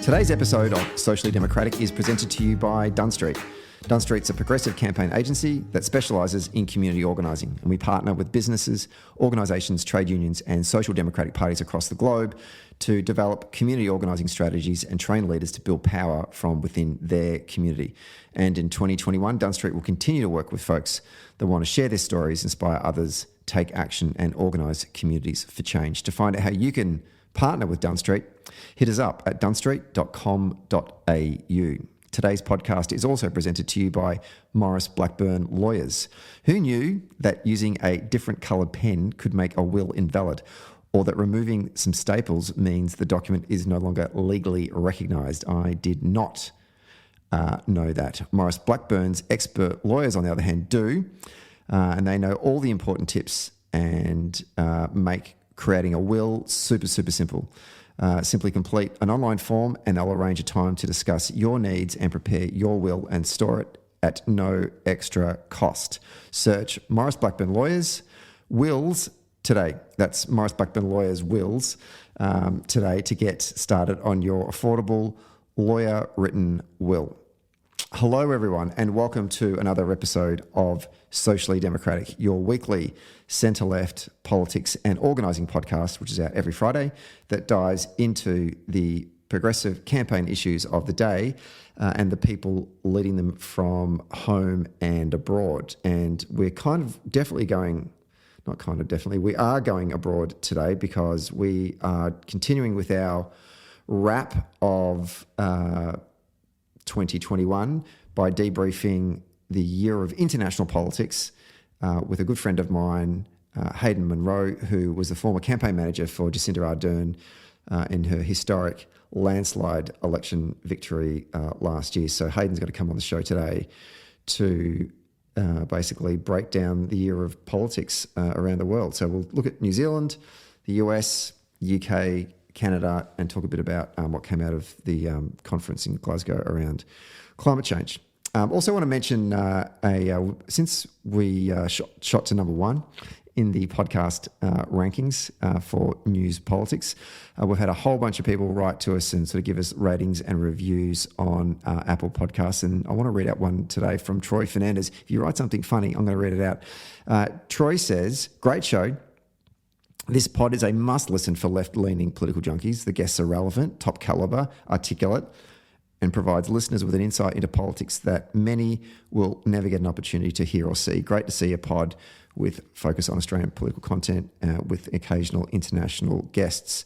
Today's episode of Socially Democratic is presented to you by Dunn Street. Dunn Street's a progressive campaign agency that specialises in community organising, and we partner with businesses, organisations, trade unions and social democratic parties across the globe to develop community organising strategies and train leaders to build power from within their community. And in 2021, Dunn Street will continue to work with folks that want to share their stories, inspire others, take action and organise communities for change. To find out how you can partner with Dunn Street, hit us up at dunstreet.com.au. Today's podcast is also presented to you by Morris Blackburn Lawyers. Who knew that using a different coloured pen could make a will invalid, or that removing some staples means the document is no longer legally recognised? I did not know that. Morris Blackburn's expert lawyers, on the other hand, do, and they know all the important tips and make creating a will super simple. Simply complete an online form and they'll arrange a time to discuss your needs and prepare your will and store it at no extra cost. Search Morris Blackburn Lawyers Wills today. That's Morris Blackburn Lawyers Wills today to get started on your affordable lawyer-written will. Hello, everyone, and welcome to another episode of Socially Democratic, your weekly centre-left politics and organising podcast, which is out every Friday, that dives into the progressive campaign issues of the day and the people leading them from home and abroad. And we're we are going abroad today because we are continuing with our wrap of 2021 by debriefing the year of international politics with a good friend of mine, Hayden Munro, who was the former campaign manager for Jacinda Ardern in her historic landslide election victory last year. So Hayden's going to come on the show today to basically break down the year of politics around the world. So we'll look at New Zealand, the US, UK, Canada, and talk a bit about what came out of the conference in Glasgow around climate change. Also want to mention, since we shot to number one in the podcast rankings for news politics, we've had a whole bunch of people write to us and sort of give us ratings and reviews on Apple Podcasts. And I want to read out one today from Troy Fernandez. If you write something funny, I'm going to read it out. Troy says, "Great show. This pod is a must-listen for left-leaning political junkies. The guests are relevant, top calibre, articulate, and provides listeners with an insight into politics that many will never get an opportunity to hear or see. Great to see a pod with focus on Australian political content with occasional international guests."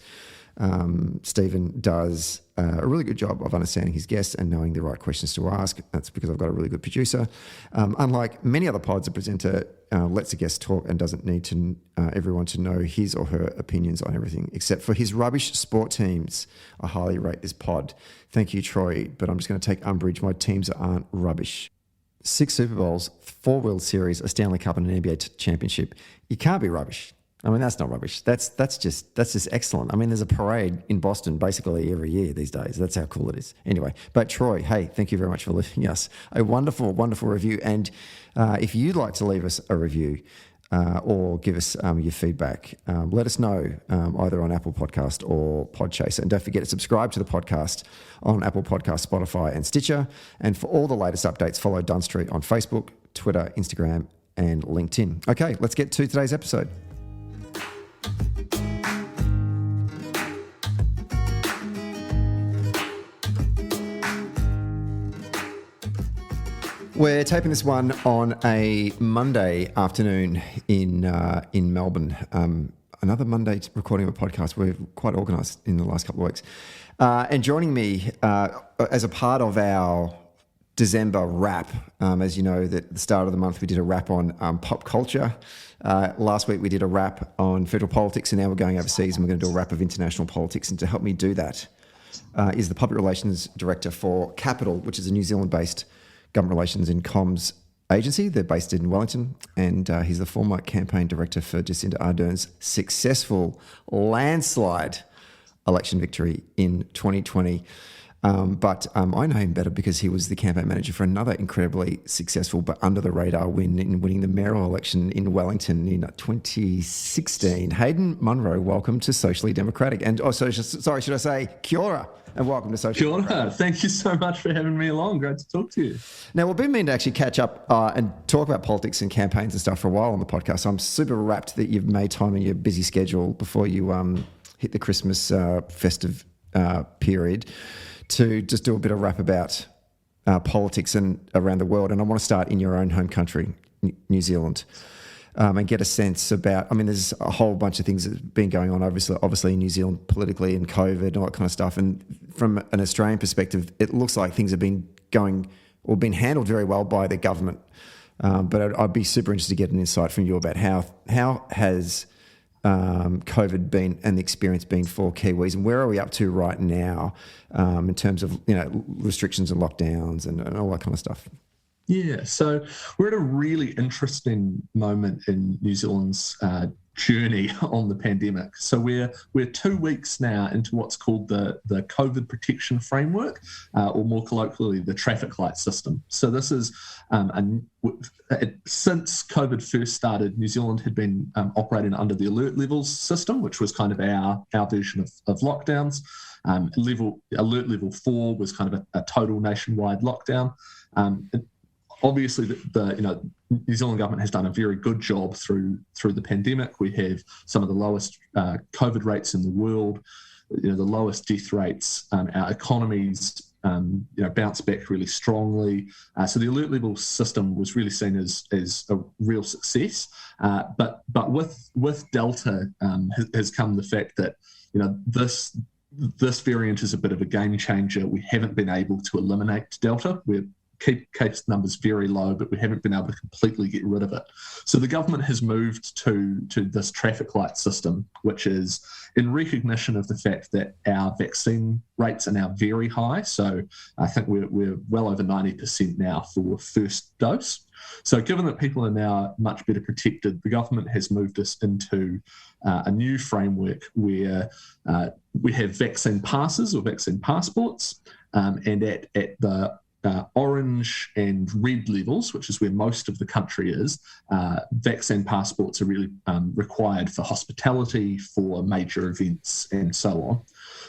Stephen does a really good job of understanding his guests and knowing the right questions to ask. That's because I've got a really good producer. Unlike many other pods, a presenter lets a guest talk and doesn't need everyone to know his or her opinions on everything, except for his rubbish sport teams. I highly rate this pod. Thank you, Troy, but I'm just going to take umbrage. My teams aren't rubbish. 6 Super Bowls, 4 World Series, a Stanley Cup and an NBA championship. You can't be rubbish. I mean, that's not rubbish. That's just excellent. I mean, there's a parade in Boston basically every year these days. That's how cool it is. Anyway, but Troy, hey, thank you very much for leaving us a wonderful, wonderful review. And if you'd like to leave us a review or give us your feedback, let us know either on Apple Podcast or Podchaser. And don't forget to subscribe to the podcast on Apple Podcast, Spotify and Stitcher. And for all the latest updates, follow Dunn Street on Facebook, Twitter, Instagram and LinkedIn. Okay, let's get to today's episode. We're taping this one on a Monday afternoon in Melbourne. Another Monday recording of a podcast. We're quite organised in the last couple of weeks. And joining me as a part of our December wrap, as you know, that at the start of the month we did a wrap on pop culture. Last week we did a wrap on federal politics, and now we're going overseas and we're going to do a wrap of international politics. And to help me do that is the Public Relations Director for Capital, which is a New Zealand-based government relations and comms agency. They're based in Wellington, and he's the former campaign director for Jacinda Ardern's successful landslide election victory in 2020. But I know him better because he was the campaign manager for another incredibly successful but under the radar win in winning the mayoral election in Wellington in 2016. Hayden Munro, welcome to Socially Democratic. And should I say kia ora and welcome to Socially Democratic. Kia ora. Thank you so much for having me along. Great to talk to you. Now, we've been meaning to actually catch up and talk about politics and campaigns and stuff for a while on the podcast. So I'm super rapt that you've made time in your busy schedule before you hit the Christmas festive period to just do a bit of wrap about politics and around the world. And I want to start in your own home country, New Zealand, and get a sense about, I mean, there's a whole bunch of things that have been going on, obviously in New Zealand politically and COVID and all that kind of stuff. And from an Australian perspective, it looks like things have been going or been handled very well by the government. But I'd be super interested to get an insight from you about how has COVID been and the experience been for Kiwis, and where are we up to right now in terms of restrictions and lockdowns and all that kind of stuff? Yeah, so we're at a really interesting moment in New Zealand's journey on the pandemic. So we're 2 weeks now into what's called the COVID protection framework, or more colloquially, the traffic light system. So this is since COVID first started, New Zealand had been operating under the alert levels system, which was kind of our version of lockdowns. Alert level 4 was kind of a total nationwide lockdown. Obviously, the New Zealand government has done a very good job through the pandemic. We have some of the lowest COVID rates in the world, the lowest death rates. Our economies, bounce back really strongly. So the alert level system was really seen as a real success. But with Delta has come the fact that this variant is a bit of a game changer. We haven't been able to eliminate Delta. We're keep case numbers very low, but we haven't been able to completely get rid of it. So the government has moved to this traffic light system, which is in recognition of the fact that our vaccine rates are now very high. So I think we're well over 90% now for first dose. So given that people are now much better protected, the government has moved us into a new framework where we have vaccine passes or vaccine passports, and at the orange and red levels, which is where most of the country is, vaccine passports are really required for hospitality, for major events, and so on.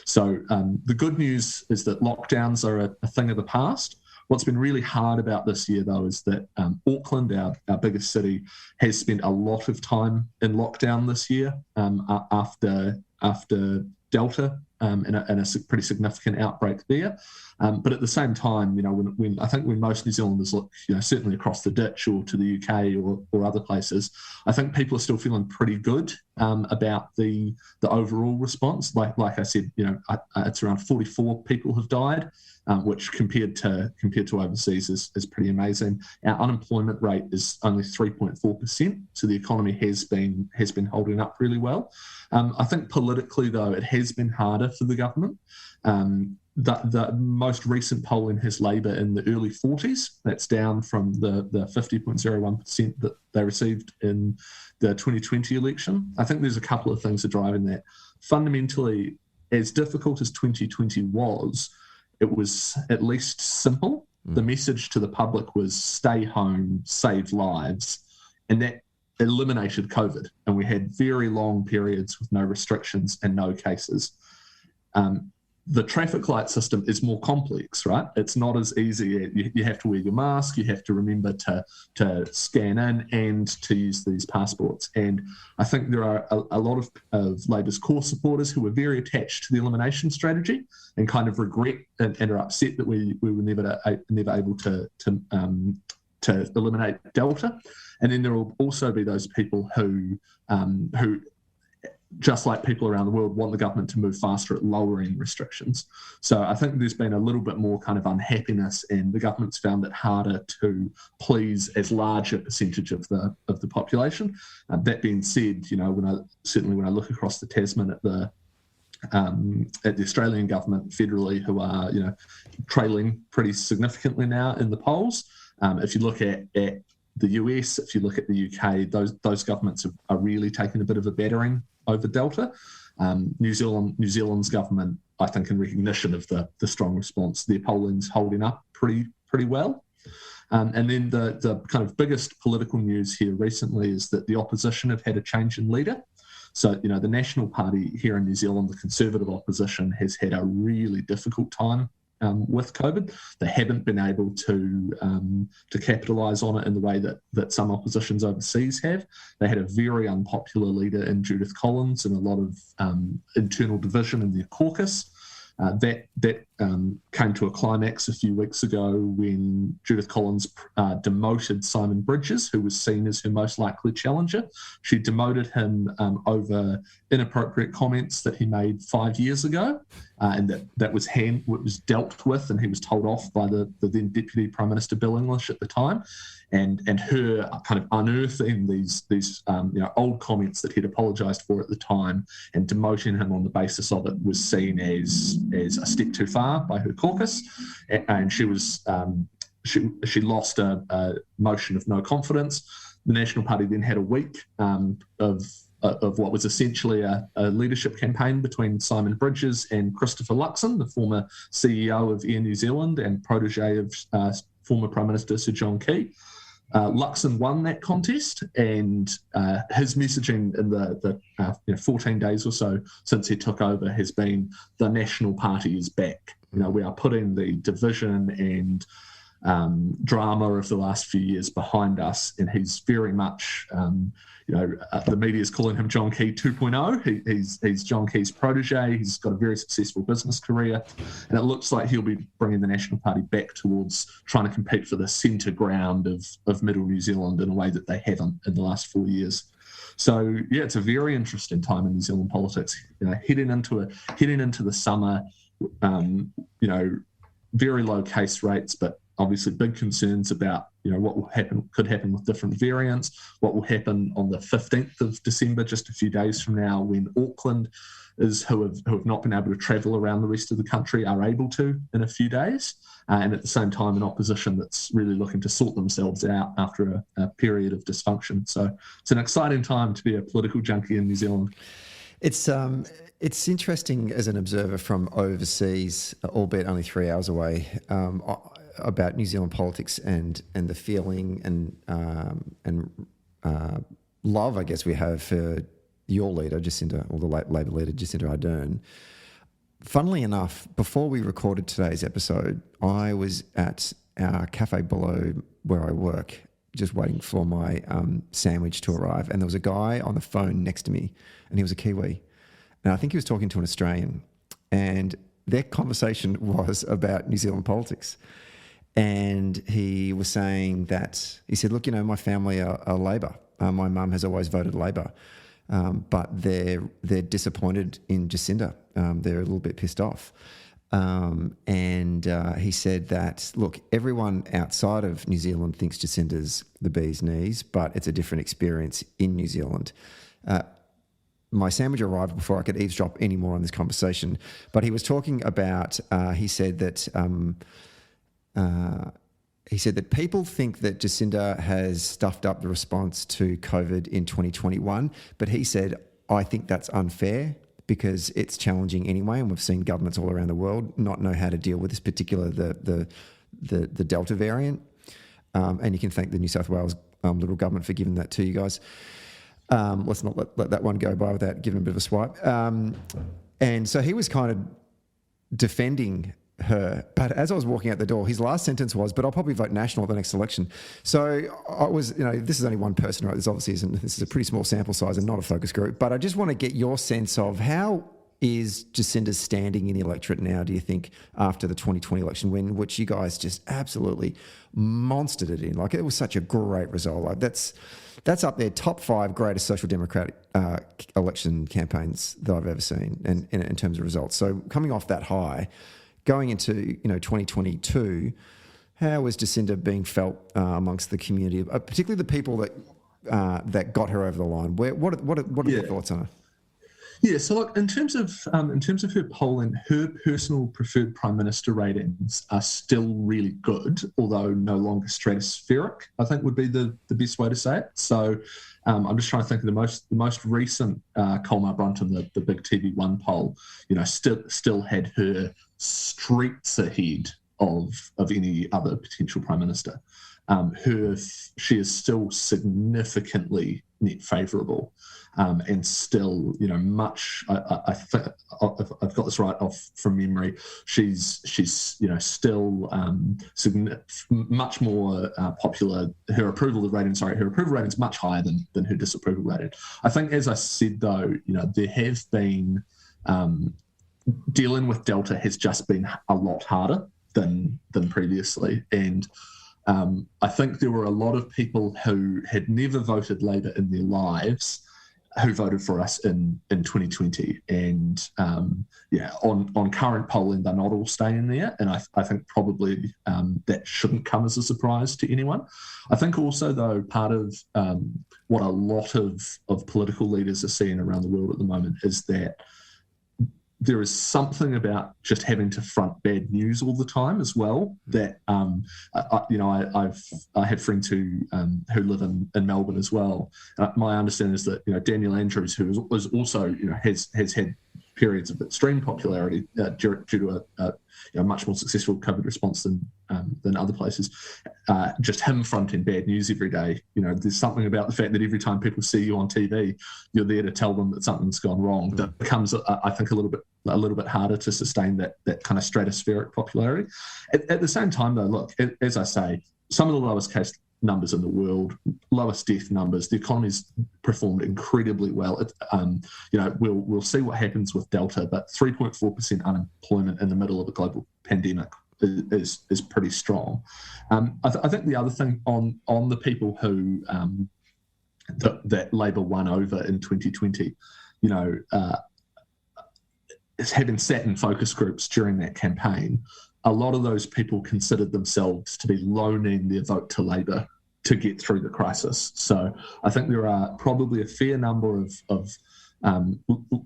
So the good news is that lockdowns are a thing of the past. What's been really hard about this year, though, is that Auckland, our biggest city, has spent a lot of time in lockdown this year after Delta and a pretty significant outbreak there. But at the same time, when most New Zealanders look, certainly across the ditch or to the UK or other places, I think people are still feeling pretty good about the overall response. Like I said, it's around 44 people have died, which compared to overseas is pretty amazing. Our unemployment rate is only 3.4%, so the economy has been holding up really well. I think politically, though, it has been harder for the government. The most recent polling has Labour in the early 40s. That's down from the 50.01% that they received in the 2020 election. I think there's a couple of things that are driving that. Fundamentally, as difficult as 2020 was, it was at least simple. The message to the public was stay home, save lives, and that eliminated COVID. And we had very long periods with no restrictions and no cases. The traffic light system is more complex, right? It's not as easy. You have to wear your mask, you have to remember to scan in and to use these passports. And I think there are a lot of Labour's core supporters who were very attached to the elimination strategy and kind of regret and are upset that we were never able to eliminate Delta. And then there will also be those people who just like people around the world, want the government to move faster at lowering restrictions. So I think there's been a little bit more kind of unhappiness, and the government's found it harder to please as large a percentage of the population. That being said, when I look across the Tasman at the Australian government federally, who are trailing pretty significantly now in the polls. If you look at the US, if you look at the UK, those governments are really taking a bit of a battering over Delta. New Zealand's government, I think, in recognition of the strong response, their polling's holding up pretty well. And then the kind of biggest political news here recently is that the opposition have had a change in leader. So, the National Party here in New Zealand, the Conservative opposition, has had a really difficult time with COVID. They haven't been able to capitalise on it in the way that some oppositions overseas have. They had a very unpopular leader in Judith Collins and a lot of internal division in their caucus. That came to a climax a few weeks ago when Judith Collins demoted Simon Bridges, who was seen as her most likely challenger. She demoted him over inappropriate comments that he made 5 years ago, and that was dealt with, and he was told off by the then Deputy Prime Minister Bill English at the time. And her kind of unearthing these old comments that he'd apologised for at the time and demoting him on the basis of it was seen as a step too far by her caucus, and she lost a motion of no confidence. The National Party then had a week of what was essentially a leadership campaign between Simon Bridges and Christopher Luxon, the former CEO of Air New Zealand and protege of former Prime Minister Sir John Key. Luxon won that contest, and his messaging in the 14 days or so since he took over has been the National Party is back. We are putting the division and drama of the last few years behind us, and he's very much, the media is calling him John Key 2.0. He's John Key's protege. He's got a very successful business career, and it looks like he'll be bringing the National Party back towards trying to compete for the centre ground of middle New Zealand in a way that they haven't in the last 4 years. So yeah, it's a very interesting time in New Zealand politics. Heading into the summer, very low case rates, but obviously big concerns about what could happen with different variants, what will happen on the 15th of December, just a few days from now, when Auckland who have not been able to travel around the rest of the country are able to in a few days, and at the same time an opposition that's really looking to sort themselves out after a period of dysfunction. So it's an exciting time to be a political junkie in New Zealand. It's interesting as an observer from overseas, albeit only 3 hours away, about New Zealand politics and the feeling and love, I guess, we have for your leader, Jacinda, or the Labor leader, Jacinda Ardern. Funnily enough, before we recorded today's episode, I was at our cafe below where I work, just waiting for my sandwich to arrive, and there was a guy on the phone next to me, and he was a Kiwi, and I think he was talking to an Australian, and their conversation was about New Zealand politics. And he was saying that, he said, look, my family are Labor. My mum has always voted Labor, but they're disappointed in Jacinda. They're a little bit pissed off. And he said that, look, everyone outside of New Zealand thinks Jacinda's the bee's knees, but it's a different experience in New Zealand. My sandwich arrived before I could eavesdrop any more on this conversation, but he was talking about, he said that people think that Jacinda has stuffed up the response to COVID in 2021, but he said, I think that's unfair because it's challenging anyway, and we've seen governments all around the world not know how to deal with this particular, the Delta variant. And you can thank the New South Wales Liberal government for giving that to you guys. Let's not let that one go by without giving a bit of a swipe. And so he was kind of defending her, but as I was walking out the door, his last sentence was, but I'll probably vote National at the next election. So I was, this is only one person, right? This obviously isn't, this is a pretty small sample size and not a focus group, but I just want to get your sense of how is Jacinda's standing in the electorate now, do you think, after the 2020 election win, which you guys just absolutely monstered it in? Like, it was such a great result. Like, that's up there, top 5 greatest social democratic election campaigns that I've ever seen in terms of results. So coming off that high, going into 2022, how is Jacinda being felt amongst the community, particularly the people that got her over the line? What are your thoughts on her? Yeah, so look, in terms of her polling, her personal preferred prime minister ratings are still really good, although no longer stratospheric, I think would be the best way to say it. So I'm just trying to think of the most recent Colmar Brunton, the big TV1 poll, still had her streets ahead of any other potential prime minister. She is still significantly net favourable, and still, much. I think I've got this right off from memory. She's still much more popular. Her approval rating is much higher than her disapproval rating. I think, as I said though, there have been dealing with Delta has just been a lot harder than previously, and I think there were a lot of people who had never voted Labour in their lives who voted for us in 2020. And on current polling, they're not all staying there. And I think probably that shouldn't come as a surprise to anyone. I think also, though, part of what a lot of political leaders are seeing around the world at the moment is that there is something about just having to front bad news all the time as well. That I have friends who live in Melbourne as well. My understanding is that Daniel Andrews, who is also has had periods of extreme popularity due to a much more successful COVID response than other places. Just him fronting bad news every day. There's something about the fact that every time people see you on TV, you're there to tell them that something's gone wrong. That becomes, I think, a little bit harder to sustain that kind of stratospheric popularity. At the same time, though, look, as I say, some of the lowest case numbers in the world, lowest death numbers. The economy's performed incredibly well. We'll see what happens with Delta, but 3.4% unemployment in the middle of a global pandemic is pretty strong. I think the other thing on the people who that Labour won over in 2020, is having sat in focus groups during that campaign. A lot of those people considered themselves to be loaning their vote to Labour to get through the crisis. So I think there are probably a fair number of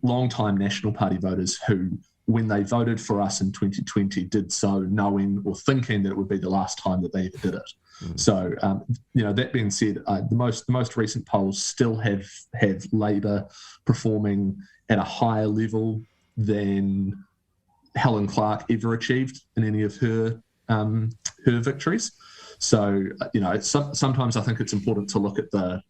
long-time National Party voters who, when they voted for us in 2020, did so knowing or thinking that it would be the last time that they ever did it. So, that being said, the most recent polls still have Labour performing at a higher level than Helen Clark ever achieved in any of her victories. So sometimes I think it's important to look at the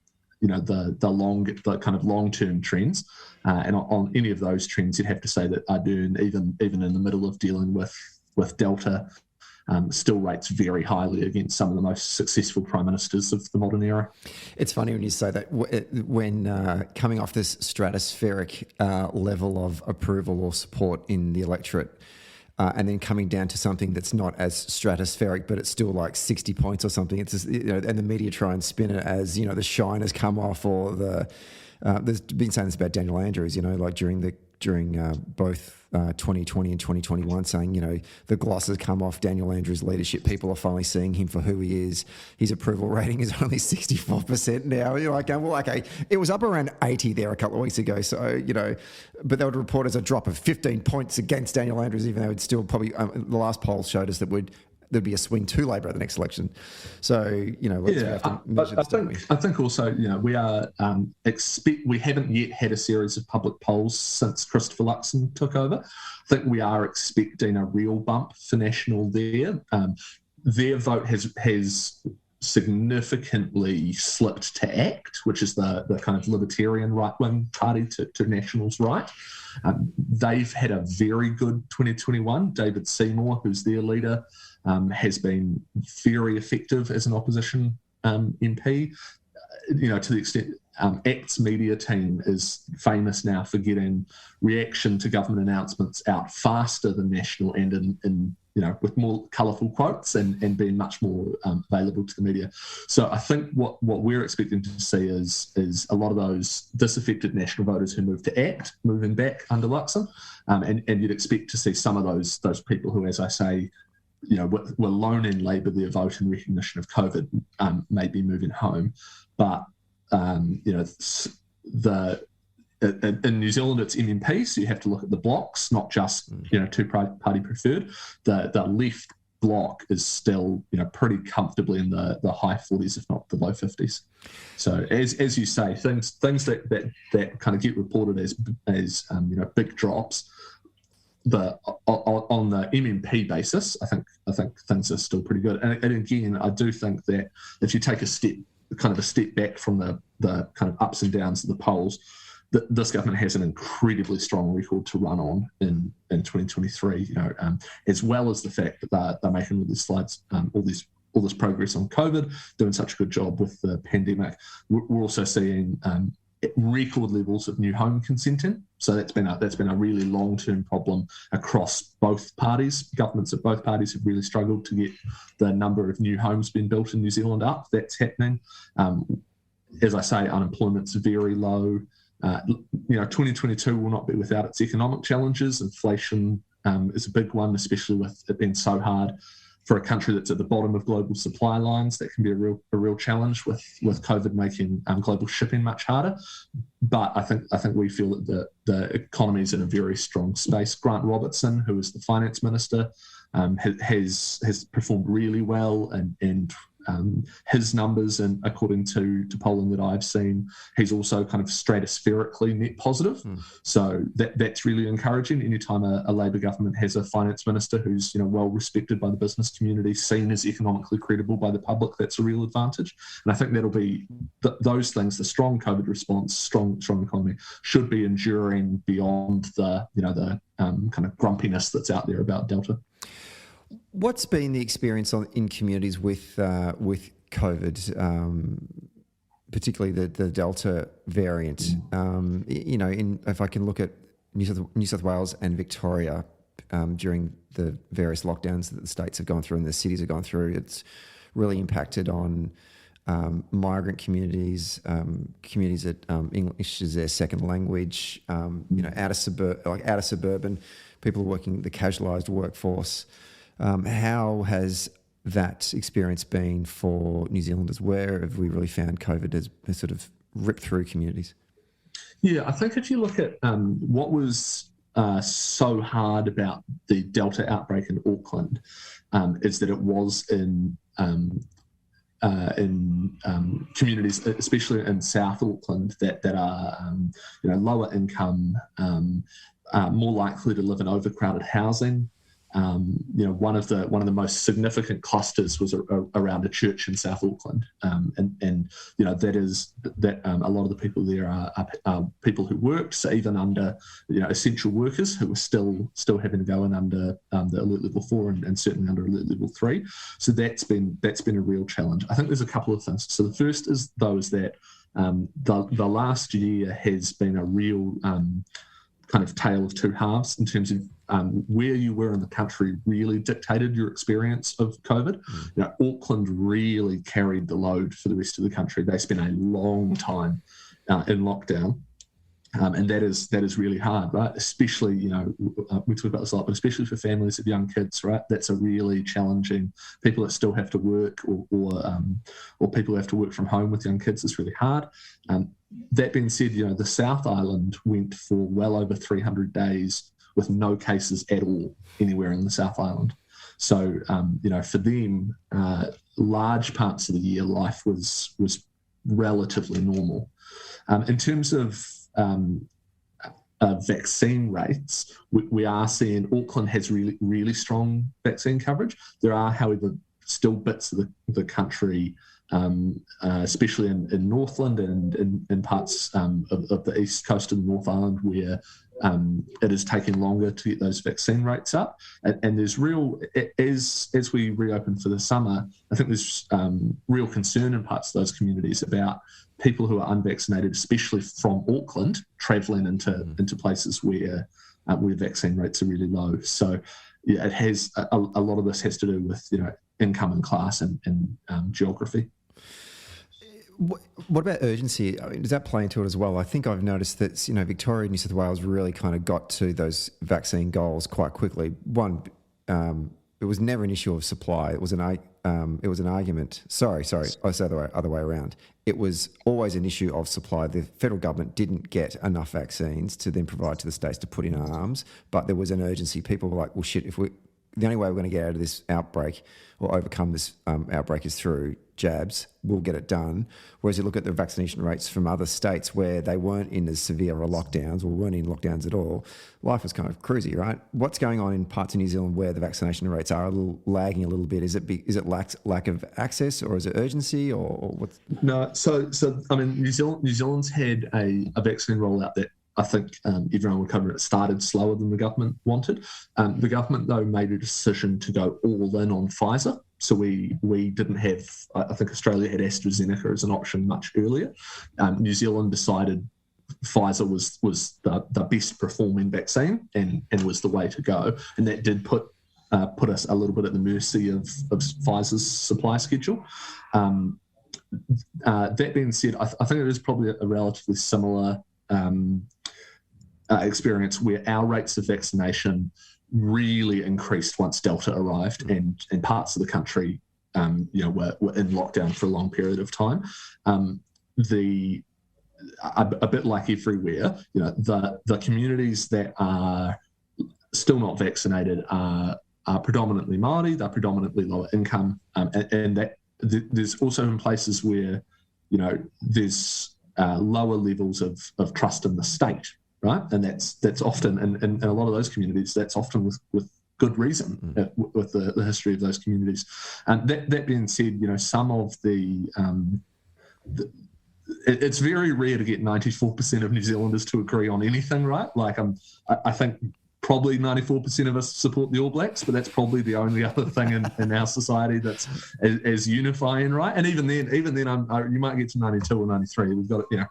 kind of long-term trends, and on any of those trends, you'd have to say that Ardern, even in the middle of dealing with Delta, still rates very highly against some of the most successful prime ministers of the modern era. It's funny when you say that, when coming off this stratospheric level of approval or support in the electorate, and then coming down to something that's not as stratospheric, but it's still like 60 points or something. It's just, and the media try and spin it as the shine has come off, or there's been saying this about Daniel Andrews, like during both 2020 and 2021, saying, the gloss has come off Daniel Andrews' leadership. People are finally seeing him for who he is. His approval rating is only 64% now. You're like, well, okay, it was up around 80 there a couple of weeks ago. So, but they would report as a drop of 15 points against Daniel Andrews, even though it's still probably, the last poll showed us that there'd be a swing to Labour at the next election. So, I think also, we are we haven't yet had a series of public polls since Christopher Luxon took over. I think we are expecting a real bump for National there. Their vote has significantly slipped to ACT, which is the kind of libertarian right-wing party to National's right. They've had a very good 2021. David Seymour, who's their leader, has been very effective as an opposition MP. To the extent ACT's media team is famous now for getting reaction to government announcements out faster than National, and in with more colourful quotes and being much more available to the media. So I think what we're expecting to see is a lot of those disaffected National voters who moved to ACT moving back under Luxon, and you'd expect to see some of those people who, as I say, were loaning Labour their vote in recognition of COVID, maybe moving home. But in New Zealand, it's MMP, so you have to look at the blocks, not just two-party preferred. The left bloc is still pretty comfortably in the high 40s, if not the low 50s. So as you say, things that kind of get reported as big drops. On the MMP basis, I think things are still pretty good. And again, I do think that if you take a step back from the kind of ups and downs of the polls, this government has an incredibly strong record to run on in 2023. As well as the fact that they're making all these slides, all this progress on COVID, doing such a good job with the pandemic. We're also seeing record levels of new home consenting. So that's been a really long-term problem across both parties. Governments of both parties have really struggled to get the number of new homes being built in New Zealand up. That's happening. As I say, unemployment's very low. 2022 will not be without its economic challenges. Inflation is a big one, especially with it being so hard for a country that's at the bottom of global supply lines. That can be a real challenge with COVID making global shipping much harder. But I think we feel that the economy is in a very strong space. Grant Robertson, who is the finance minister, has performed really well, and his numbers, and according to polling that I've seen, he's also kind of stratospherically net positive. So that's really encouraging. Anytime a Labor government has a finance minister who's well respected by the business community, seen as economically credible by the public, that's a real advantage. And I think that'll be those things. The strong COVID response, strong economy, should be enduring beyond the kind of grumpiness that's out there about Delta. What's been the experience in communities with COVID, particularly the Delta variant? If I can look at New South Wales and Victoria during the various lockdowns that the states have gone through and the cities have gone through, it's really impacted on migrant communities, communities that English is their second language, out of suburban people working the casualised workforce. How has that experience been for New Zealanders? Where have we really found COVID has sort of ripped through communities? Yeah, I think if you look at what was so hard about the Delta outbreak in Auckland, is that it was in communities, especially in South Auckland, that are lower income, more likely to live in overcrowded housing. One of the most significant clusters was around a church in South Auckland, and that a lot of the people there are people who worked, so even under essential workers who were still having to go in under the alert level 4 and certainly under alert level 3. So that's been a real challenge. I think there's a couple of things. So the first is that the last year has been a real kind of tale of two halves in terms of where you were in the country really dictated your experience of COVID. Auckland really carried the load for the rest of the country. They spent a long time in lockdown. And that is really hard, right? Especially, we talk about this a lot, but especially for families of young kids, right? That's a really challenging. People that still have to work, or people who have to work from home with young kids is really hard. That being said, the South Island went for well over 300 days with no cases at all anywhere in the South Island. So, for them, large parts of the year, life was relatively normal. In terms of vaccine rates, we are seeing Auckland has really, really strong vaccine coverage. There are, however, still bits of the country, especially in Northland and in parts of the east coast of the North Island, where it is taking longer to get those vaccine rates up. And there's as we reopen for the summer, I think there's real concern in parts of those communities about people who are unvaccinated, especially from Auckland, travelling into places where vaccine rates are really low. So yeah, it has a lot of this has to do with income and class and geography. What about urgency? I mean, does that play into it as well? I think I've noticed that Victoria and New South Wales really kind of got to those vaccine goals quite quickly. One, was never an issue of supply. It was an argument. Sorry. I said the other way around. It was always an issue of supply. The federal government didn't get enough vaccines to then provide to the states to put in arms, but there was an urgency. People were like, well, shit, the only way we're going to get out of this outbreak or overcome this outbreak is through jabs. We'll get it done. Whereas you look at the vaccination rates from other states where they weren't in as severe a lockdowns or weren't in lockdowns at all, life was kind of cruisy, right? What's going on in parts of New Zealand where the vaccination rates are lagging a little bit? Is it lack of access, or is it urgency, or what's? No, so I mean, New Zealand's had a vaccine rollout that I think everyone would cover. It started slower than the government wanted. The government, though, made a decision to go all in on Pfizer. So we didn't have, I think Australia had AstraZeneca as an option much earlier. New Zealand decided Pfizer was the best performing vaccine and was the way to go. And that did put us a little bit at the mercy of Pfizer's supply schedule. That being said, I think it is probably a relatively similar experience where our rates of vaccination really increased once Delta arrived, and parts of the country, were in lockdown for a long period of time. A bit like everywhere, the communities that are still not vaccinated are predominantly Māori, they're predominantly lower income, and that there's also in places where, there's lower levels of trust in the state, right? And that's often, in a lot of those communities, that's often with good reason, with the history of those communities. And that being said, some of it's very rare to get 94% of New Zealanders to agree on anything, right? Like I think probably 94% of us support the All Blacks, but that's probably the only other thing in our society that's as unifying, right? And even then, you might get to 92 or 93. We've got it,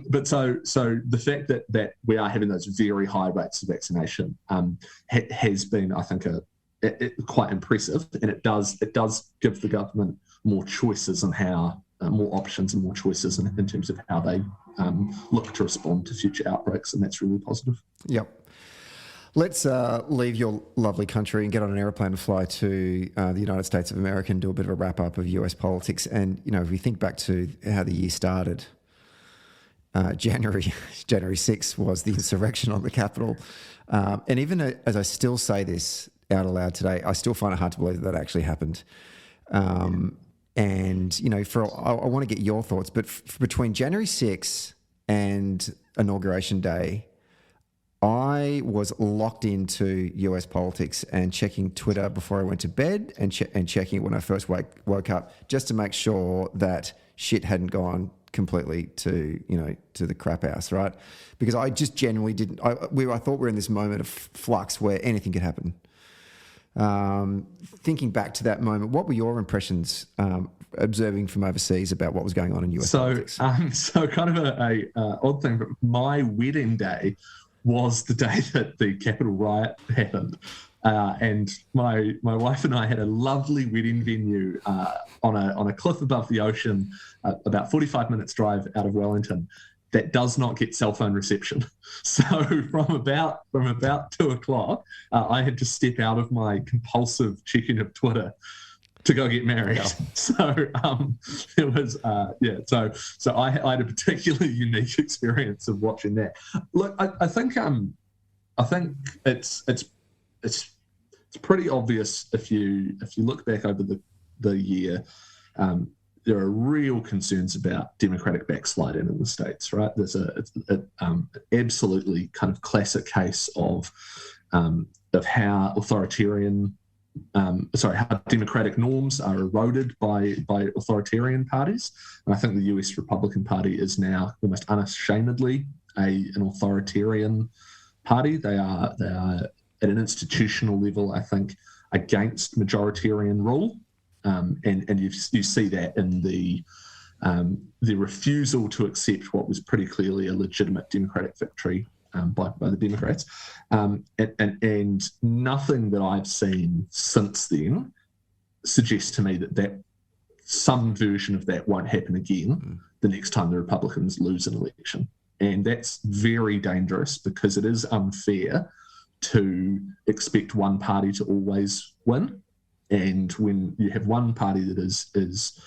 But so the fact that we are having those very high rates of vaccination has been, I think, quite impressive, and it does give the government more choices on how. More options and more choices in terms of how they look to respond to future outbreaks, and that's really positive. Yep. Let's leave your lovely country and get on an aeroplane and fly to the United States of America and do a bit of a wrap-up of US politics. And, if we think back to how the year started, January 6th was the insurrection on the Capitol. And even as I still say this out aloud today, I still find it hard to believe that actually happened. And, I want to get your thoughts, but between January 6th and Inauguration Day, I was locked into US politics and checking Twitter before I went to bed and checking it when I first woke up, just to make sure that shit hadn't gone completely to the crap house, right? Because I just genuinely didn't. I thought we were in this moment of flux where anything could happen. Thinking back to that moment, what were your impressions observing from overseas about what was going on in US politics? So kind of a odd thing, but my wedding day was the day that the Capitol riot happened. And my wife and I had a lovely wedding venue on a cliff above the ocean, about 45 minutes drive out of Wellington, that does not get cell phone reception. So from about 2:00, I had to step out of my compulsive checking of Twitter to go get married. Yeah. So it was So I had a particularly unique experience of watching that. Look, I think it's pretty obvious if you look back over the year. There are real concerns about democratic backsliding in the States, right? There's an absolutely kind of classic case of how how democratic norms are eroded by authoritarian parties. And I think the US Republican Party is now almost unashamedly an authoritarian party. They are at an institutional level, I think, against majoritarian rule. And you see that in the refusal to accept what was pretty clearly a legitimate democratic victory by the Democrats, and nothing that I've seen since then suggests to me that some version of that won't happen again the next time the Republicans lose an election, and that's very dangerous because it is unfair to expect one party to always win. And when you have one party that is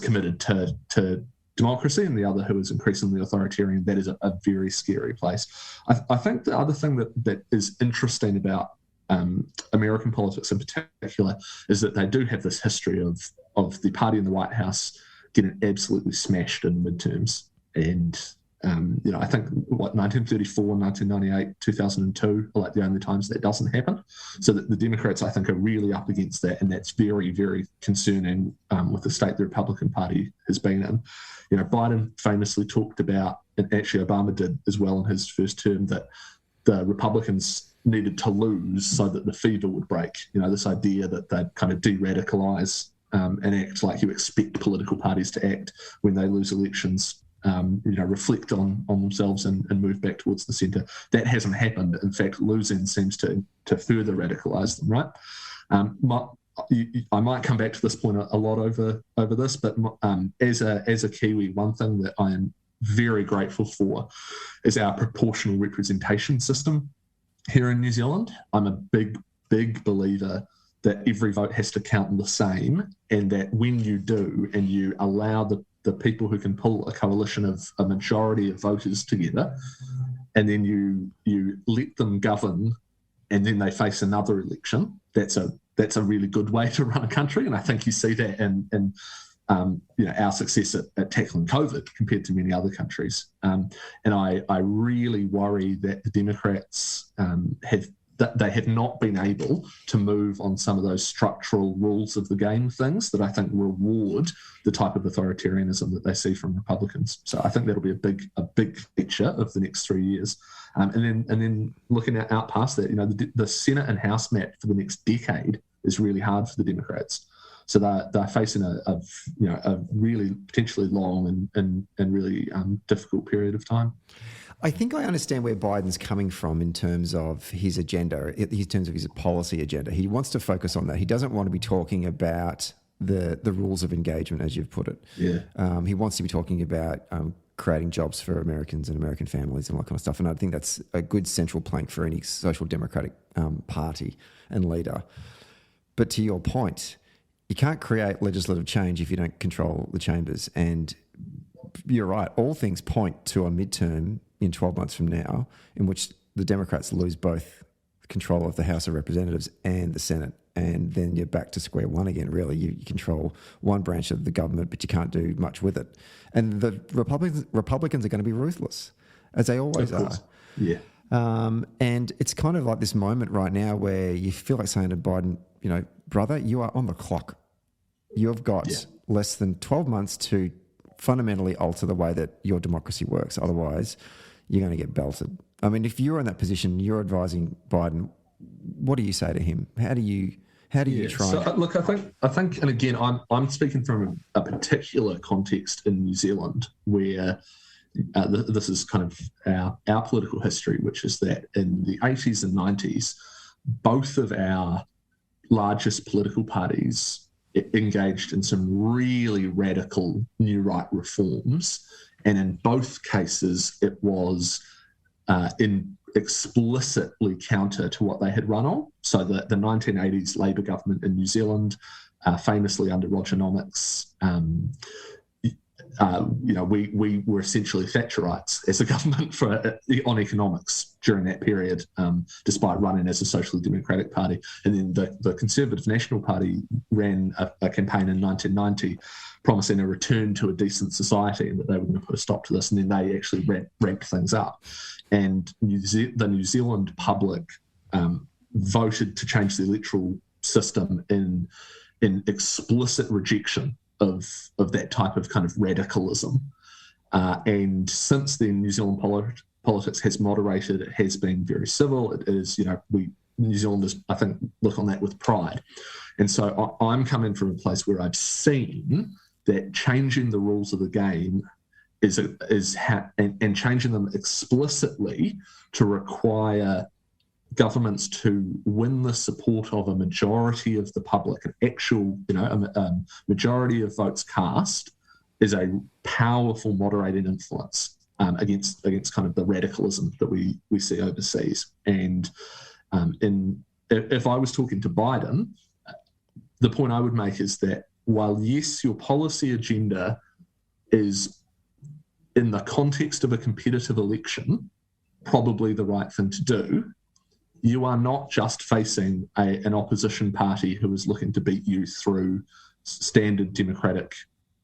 committed to democracy and the other who is increasingly authoritarian, that is a very scary place. I think the other thing that is interesting about American politics in particular is that they do have this history of the party in the White House getting absolutely smashed in midterms. And, I think 1934, 1998, 2002 are like the only times that doesn't happen. So that the Democrats, I think, are really up against that. And that's very, very concerning with the state the Republican Party has been in. Biden famously talked about, and actually Obama did as well in his first term, that the Republicans needed to lose so that the fever would break. This idea that they'd kind of de-radicalise and act like you expect political parties to act when they lose elections, reflect on themselves and move back towards the centre. That hasn't happened. In fact, losing seems to further radicalise them, right? I might come back to this point a lot over this, but as a Kiwi, one thing that I am very grateful for is our proportional representation system here in New Zealand. I'm a big believer that every vote has to count the same, and that when you do and you allow the people who can pull a coalition of a majority of voters together, and then you let them govern, and then they face another election, that's a really good way to run a country. And I think you see that in our success at tackling COVID compared to many other countries. And I really worry that the Democrats have not been able to move on some of those structural rules of the game things that I think reward the type of authoritarianism that they see from Republicans. So I think that'll be a big feature of the next 3 years. And then looking out past that, the Senate and House map for the next decade is really hard for the Democrats. So they're facing a really potentially long and really difficult period of time. I think I understand where Biden's coming from in terms of his agenda, in terms of his policy agenda. He wants to focus on that. He doesn't want to be talking about the rules of engagement, as you've put it. Yeah. He wants to be talking about creating jobs for Americans and American families and all that kind of stuff. And I think that's a good central plank for any social democratic party and leader. But to your point, you can't create legislative change if you don't control the chambers. And you're right, all things point to a midterm in 12 months from now in which the Democrats lose both control of the House of Representatives and the Senate. And then you're back to square one again, really. You control one branch of the government, but you can't do much with it. And the Republicans are going to be ruthless, as they always are. Yeah. And it's kind of like this moment right now where you feel like saying to Biden, brother, you are on the clock. You've got less than 12 months to fundamentally alter the way that your democracy works. Otherwise, you're going to get belted. I mean, if you're in that position, you're advising Biden, what do you say to him? How do you try? So, look, I think, and again, I'm speaking from a particular context in New Zealand where this is kind of our political history, which is that in the 80s and 90s, both of our largest political parties engaged in some really radical new right reforms, and in both cases it was explicitly counter to what they had run on. So the 1980s Labour government in New Zealand, famously under Rogernomics, we were essentially Thatcherites as a government on economics during that period, despite running as a socially democratic party. And then the Conservative National Party ran a campaign in 1990 promising a return to a decent society and that they were going to put a stop to this. And then they actually ramped things up. And the New Zealand public voted to change the electoral system in explicit rejection of that type of kind of radicalism. And since then, New Zealand politics has moderated. It has been very civil. It is, New Zealanders, I think, look on that with pride. And so I'm coming from a place where I've seen that changing the rules of the game and changing them explicitly to require governments to win the support of a majority of the public, an actual, majority of votes cast, is a powerful moderating influence. against kind of the radicalism that we see overseas. And if I was talking to Biden, the point I would make is that while, yes, your policy agenda is, in the context of a competitive election, probably the right thing to do, you are not just facing an opposition party who is looking to beat you through standard democratic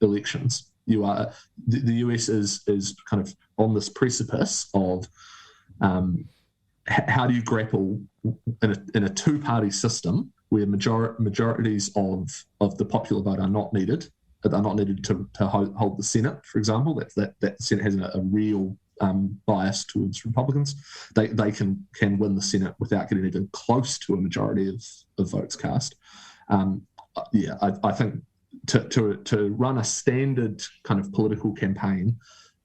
elections. You are the US is kind of on this precipice of how do you grapple in a two-party system where majorities of the popular vote are not needed to hold the Senate, for example. That the Senate has a real bias towards Republicans. They can win the Senate without getting even close to a majority of votes cast. I think to run a standard kind of political campaign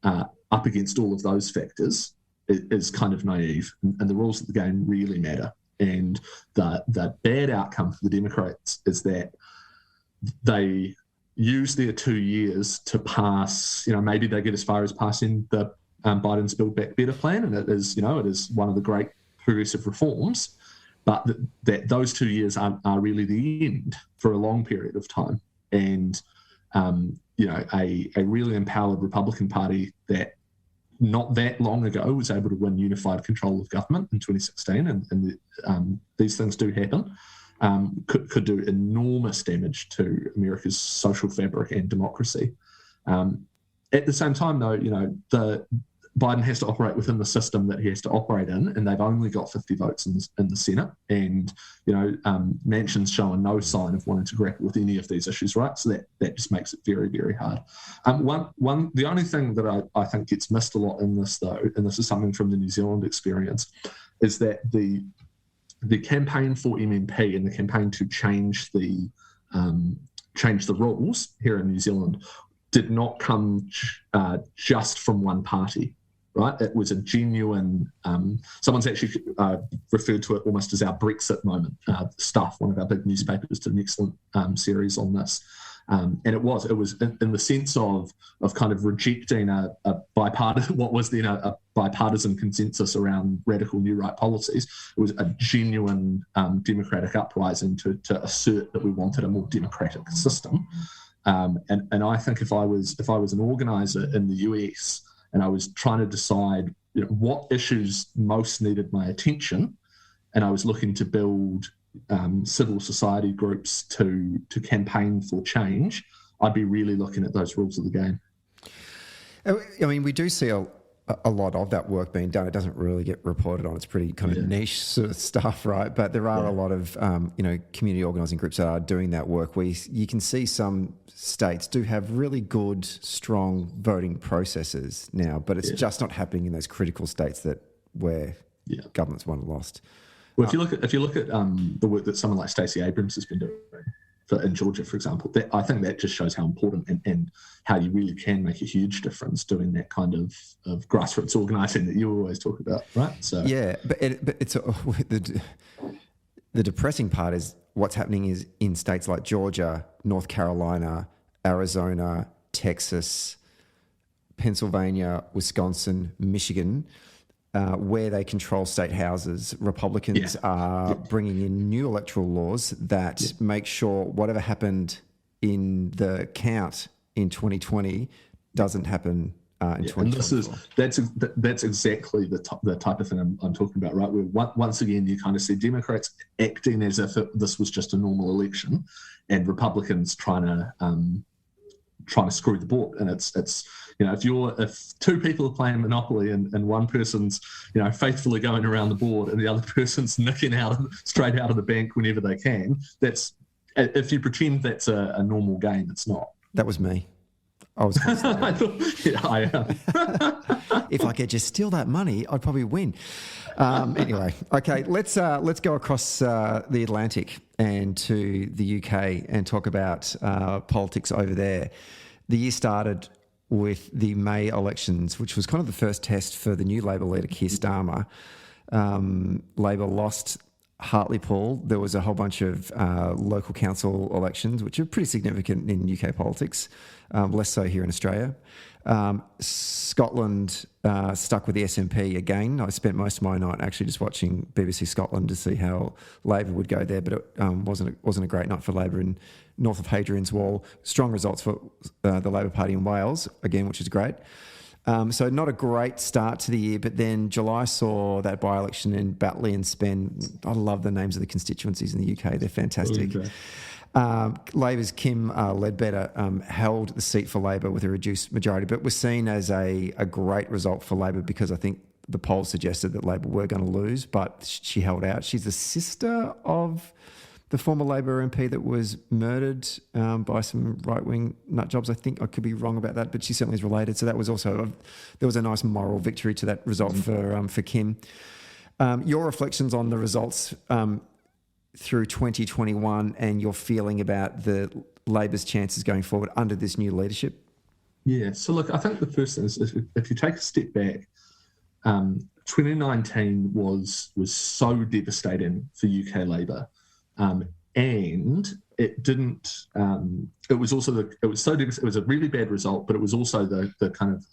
up against all of those factors is kind of naive, and the rules of the game really matter. And the bad outcome for the Democrats is that they use their 2 years to pass, maybe they get as far as passing the Biden's Build Back Better plan, and it is one of the great progressive reforms, but that those 2 years are really the end for a long period of time. And, a really empowered Republican Party that not that long ago was able to win unified control of government in 2016, and these things do happen, could do enormous damage to America's social fabric and democracy. At the same time, though, Biden has to operate within the system that he has to operate in, and they've only got 50 votes in the Senate. And Manchin's showing no sign of wanting to grapple with any of these issues, right? So that just makes it very, very hard. The only thing that I think gets missed a lot in this, though, and this is something from the New Zealand experience, is that the campaign for MMP and the campaign to change the rules here in New Zealand did not come just from one party, right? It was a genuine, someone's actually referred to it almost as our Brexit moment. Stuff, one of our big newspapers, did an excellent series on this. And it was in the sense of kind of rejecting a bipartisan, what was then a bipartisan consensus around radical new right policies. It was a genuine democratic uprising to assert that we wanted a more democratic system. And I think if I was an organizer in the US and I was trying to decide what issues most needed my attention, and I was looking to build civil society groups to campaign for change, I'd be really looking at those rules of the game. I mean, we do see a lot of that work being done. It doesn't really get reported on. It's pretty kind of niche sort of stuff, right? But there are a lot of community organising groups that are doing that work. Where you can see some states do have really good, strong voting processes now, but it's just not happening in those critical states where governments won and lost. Well, if you look at the work that someone like Stacey Abrams has been doing in Georgia, for example, I think that just shows how important and how you really can make a huge difference doing that kind of grassroots organising that you always talk about, right? So but it's the depressing part is what's happening is in states like Georgia, North Carolina, Arizona, Texas, Pennsylvania, Wisconsin, Michigan. Where they control state houses, Republicans are bringing in new electoral laws that make sure whatever happened in the count in 2020 doesn't happen in 2024. And that's exactly the type of thing I'm talking about, right? Where once again you kind of see Democrats acting as if this was just a normal election, and Republicans trying to screw the board. And it's if two people are playing Monopoly and one person's faithfully going around the board and the other person's nicking straight out of the bank whenever they can, that's, if you pretend that's a normal game, it's not. That was me. I was if I could just steal that money, I'd probably win. Anyway, okay, let's go across the Atlantic and to the UK and talk about politics over there. The year started with the May elections, which was kind of the first test for the new Labor leader, Keir Starmer. Labor lost Hartlepool, there was a whole bunch of local council elections, which are pretty significant in UK politics, less so here in Australia. Scotland stuck with the SNP again. I spent most of my night actually just watching BBC Scotland to see how Labor would go there, but it wasn't a great night for Labor in north of Hadrian's Wall. Strong results for the Labor Party in Wales, again, which is great. So not a great start to the year, but then July saw that by-election in Batley and Spen. I love the names of the constituencies in the UK. They're fantastic. Okay. Labor's Kim Ledbetter held the seat for Labor with a reduced majority, but was seen as a great result for Labor because I think the polls suggested that Labor were going to lose, but she held out. She's the sister of the former Labor MP that was murdered by some right-wing nutjobs. I think I could be wrong about that, but she certainly is related. So that was also there was a nice moral victory to that result for Kim. Your reflections on the results through 2021 and your feeling about the Labor's chances going forward under this new leadership? Yeah, so look, I think the first thing is if you take a step back, 2019 was so devastating for UK Labour. And it didn't. It was also it was a really bad result, but it was also the kind of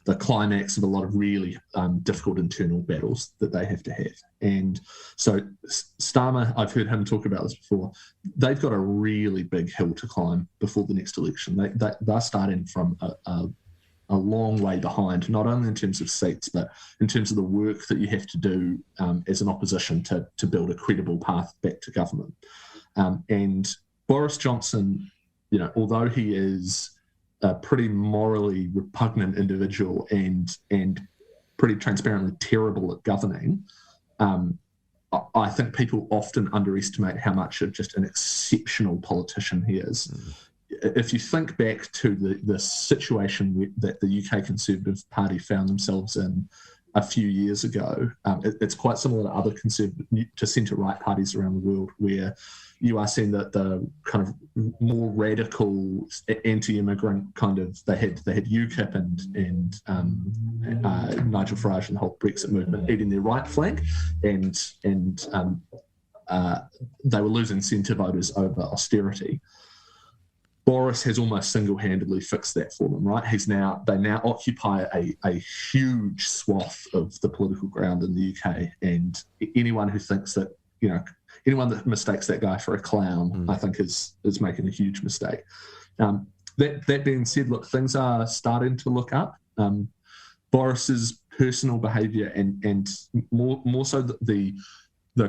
the climax of a lot of really difficult internal battles that they have to have. And so Starmer, I've heard him talk about this before. They've got a really big hill to climb before the next election. They're starting from a long way behind, not only in terms of seats, but in terms of the work that you have to do as an opposition to build a credible path back to government. And Boris Johnson, although he is a pretty morally repugnant individual and pretty transparently terrible at governing, I think people often underestimate how much of just an exceptional politician he is. If you think back to the situation that the UK Conservative Party found themselves in a few years ago, it's quite similar to other conservative to centre-right parties around the world, where you are seeing that the kind of more radical anti-immigrant kind of they had UKIP and Nigel Farage and the whole Brexit movement eating their right flank, and they were losing centre voters over austerity. Boris has almost single-handedly fixed that for them, right? They now occupy a huge swath of the political ground in the UK, and anyone who thinks that, anyone that mistakes that guy for a clown, I think is making a huge mistake. That being said, look, things are starting to look up. Boris's personal behaviour and more so the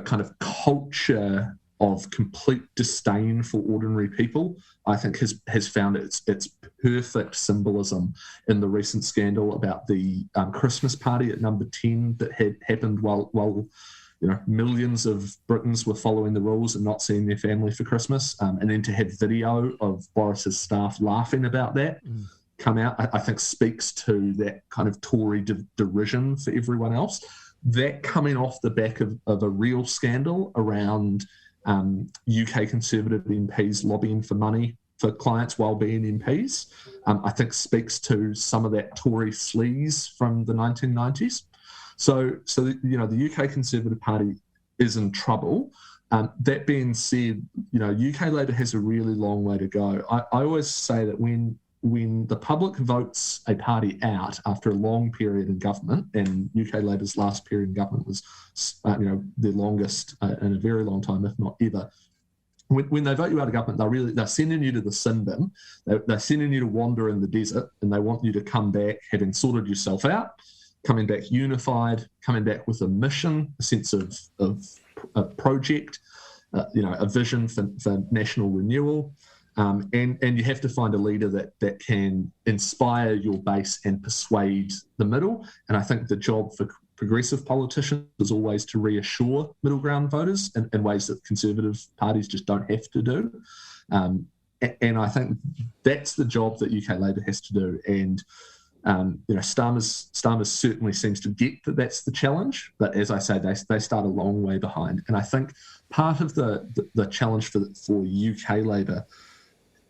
kind of culture of complete disdain for ordinary people, I think has found its perfect symbolism in the recent scandal about the Christmas party at number 10 that had happened while millions of Britons were following the rules and not seeing their family for Christmas, and then to have video of Boris's staff laughing about that come out, I think speaks to that kind of Tory derision for everyone else. That coming off the back of a real scandal around UK Conservative MPs lobbying for money for clients while being MPs, I think speaks to some of that Tory sleaze from the 1990s. So the UK Conservative Party is in trouble. That being said, UK Labour has a really long way to go. I always say that when the public votes a party out after a long period in government, and UK Labour's last period in government was, their longest in a very long time, if not ever. When they vote you out of government, they're sending you to the sin bin. They're sending you to wander in the desert, and they want you to come back having sorted yourself out, coming back unified, coming back with a mission, a sense of a project, a vision for national renewal. And you have to find a leader that can inspire your base and persuade the middle. And I think the job for progressive politicians is always to reassure middle ground voters in ways that conservative parties just don't have to do. And I think that's the job that UK Labour has to do. And Starmer certainly seems to get that that's the challenge, but as I say, they start a long way behind. And I think part of the challenge for UK Labour,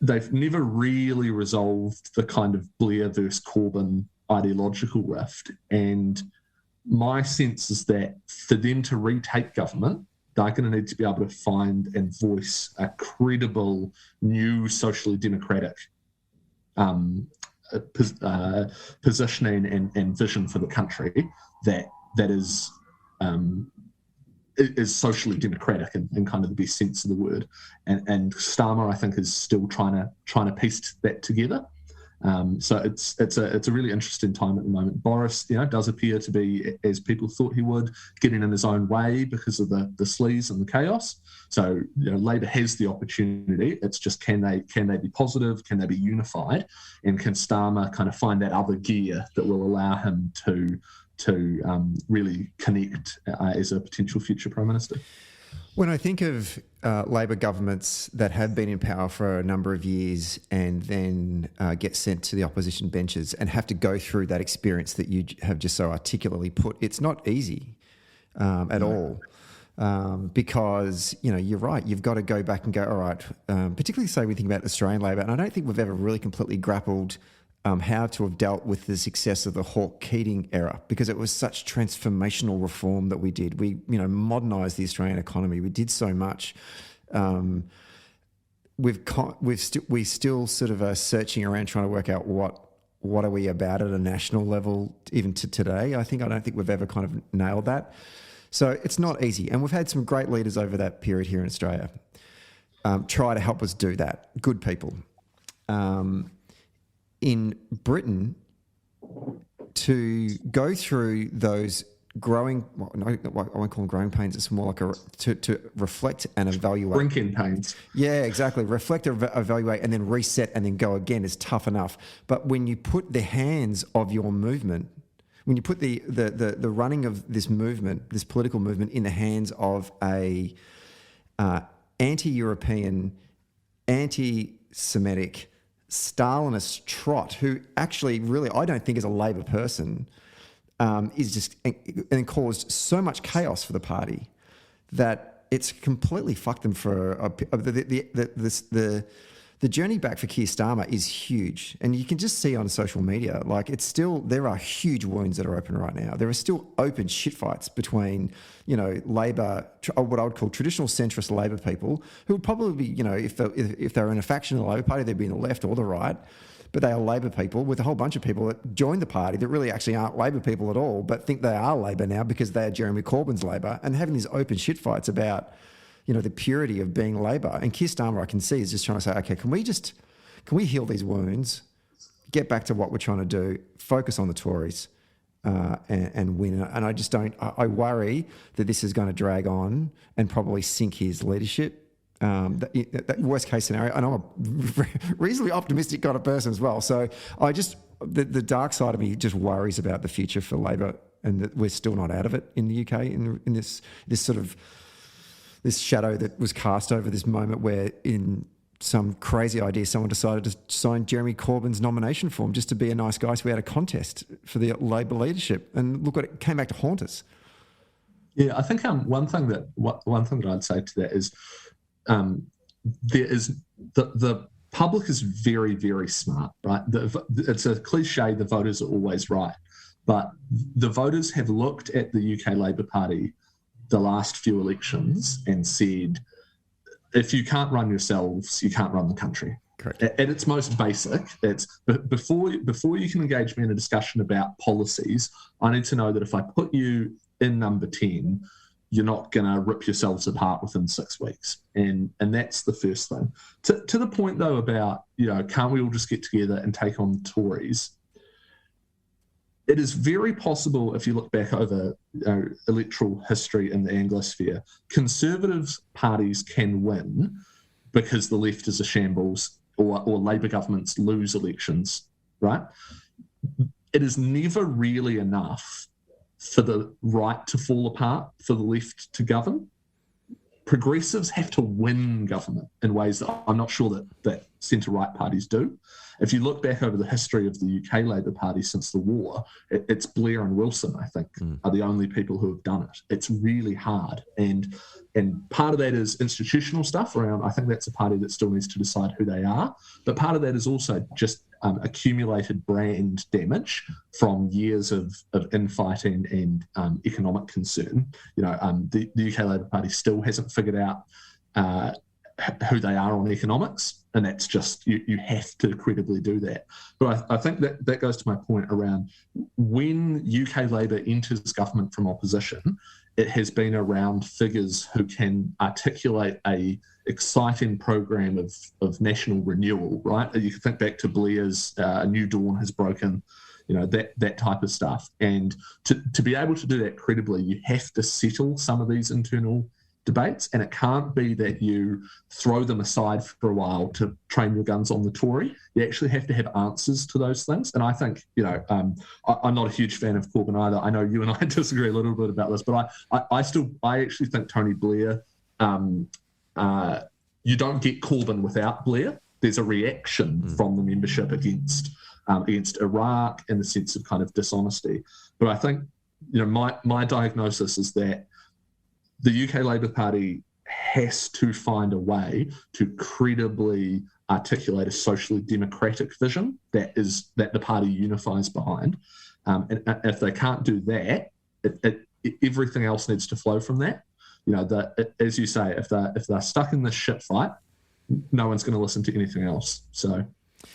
they've never really resolved the kind of Blair versus Corbyn ideological rift. And my sense is that for them to retake government, they're going to need to be able to find and voice a credible new socially democratic positioning and vision for the country that is socially democratic in kind of the best sense of the word. And Starmer, I think, is still trying to piece that together. So it's a really interesting time at the moment. Boris, does appear to be, as people thought he would, getting in his own way because of the sleaze and the chaos. So Labour has the opportunity. It's just can they be positive? Can they be unified? And can Starmer kind of find that other gear that will allow him to really connect as a potential future Prime Minister? When I think of Labor governments that have been in power for a number of years and then get sent to the opposition benches and have to go through that experience that you have just so articulately put, it's not easy at all. Because, you're right, you've got to go back and go, all right, particularly say we think about Australian Labor, and I don't think we've ever really completely grappled how to have dealt with the success of the Hawke-Keating era, because it was such transformational reform that we did. We, modernised the Australian economy. We did so much. We still sort of are searching around trying to work out what are we about at a national level even to today. I don't think we've ever kind of nailed that. So it's not easy. And we've had some great leaders over that period here in Australia try to help us do that. Good people. In Britain, to go through those growing, I won't call them growing pains, it's more like to reflect and evaluate. Drinking pains. Yeah, exactly. Reflect, evaluate, and then reset and then go again is tough enough. But when you put the hands of your movement, when you put the running of this movement, this political movement, in the hands of a anti-European, anti-Semitic, Stalinist trot, who actually really I don't think is a Labor person, is just and caused so much chaos for the party that it's completely fucked them for the journey back for Keir Starmer is huge, and you can just see on social media, like there are huge wounds that are open right now. There are still open shitfights between, Labor, what I would call traditional centrist Labor people, who would probably be, if they're in a faction of the Labor Party, they'd be in the left or the right, but they are Labor people with a whole bunch of people that joined the party that really actually aren't Labor people at all, but think they are Labor now because they are Jeremy Corbyn's Labor, and having these open shitfights about the purity of being Labor. And Keir Starmer, I can see, is just trying to say, okay, can we heal these wounds, get back to what we're trying to do, focus on the Tories and win. And I just I worry that this is going to drag on and probably sink his leadership. That worst case scenario, and I'm a reasonably optimistic kind of person as well. So the dark side of me just worries about the future for Labor, and that we're still not out of it in the UK in this sort of this shadow that was cast over this moment where, in some crazy idea, someone decided to sign Jeremy Corbyn's nomination form just to be a nice guy, so we had a contest for the Labor leadership. And look what it came back to haunt us. Yeah, I think one thing that I'd say to that is there is the public is very, very smart, right? It's a cliche, the voters are always right. But the voters have looked at the UK Labour Party the last few elections and said, if you can't run yourselves, you can't run the country. Correct. At its most basic, it's before you can engage me in a discussion about policies, I need to know that if I put you in number 10, you're not going to rip yourselves apart within 6 weeks. And that's the first thing. To the point, though, about, can't we all just get together and take on the Tories? It is very possible, if you look back over electoral history in the Anglosphere, Conservative parties can win because the left is a shambles, or Labor governments lose elections, right? It is never really enough for the right to fall apart, for the left to govern. Progressives have to win government in ways that I'm not sure that centre-right parties do. If you look back over the history of the UK Labour Party since the war, it's Blair and Wilson, I think, are the only people who have done it. It's really hard. And part of that is institutional stuff around, I think that's a party that still needs to decide who they are. But part of that is also just accumulated brand damage from years of infighting and economic concern. The UK Labour Party still hasn't figured out who they are on economics, and that's just, you have to credibly do that. But I think that goes to my point around when UK Labour enters government from opposition, it has been around figures who can articulate a exciting program of national renewal, right? You can think back to Blair's A New Dawn has broken, that type of stuff. And to be able to do that credibly, you have to settle some of these internal debates, and it can't be that you throw them aside for a while to train your guns on the Tory. You actually have to have answers to those things. And I think, I'm not a huge fan of Corbyn either. I know you and I disagree a little bit about this, but I actually think Tony Blair, you don't get Corbyn without Blair. There's a reaction from the membership against Iraq in the sense of kind of dishonesty. But I think, my diagnosis is that the UK Labour Party has to find a way to credibly articulate a socially democratic vision that the party unifies behind. And if they can't do that, everything else needs to flow from that. As you say, if they're stuck in this shit fight, no one's going to listen to anything else. So,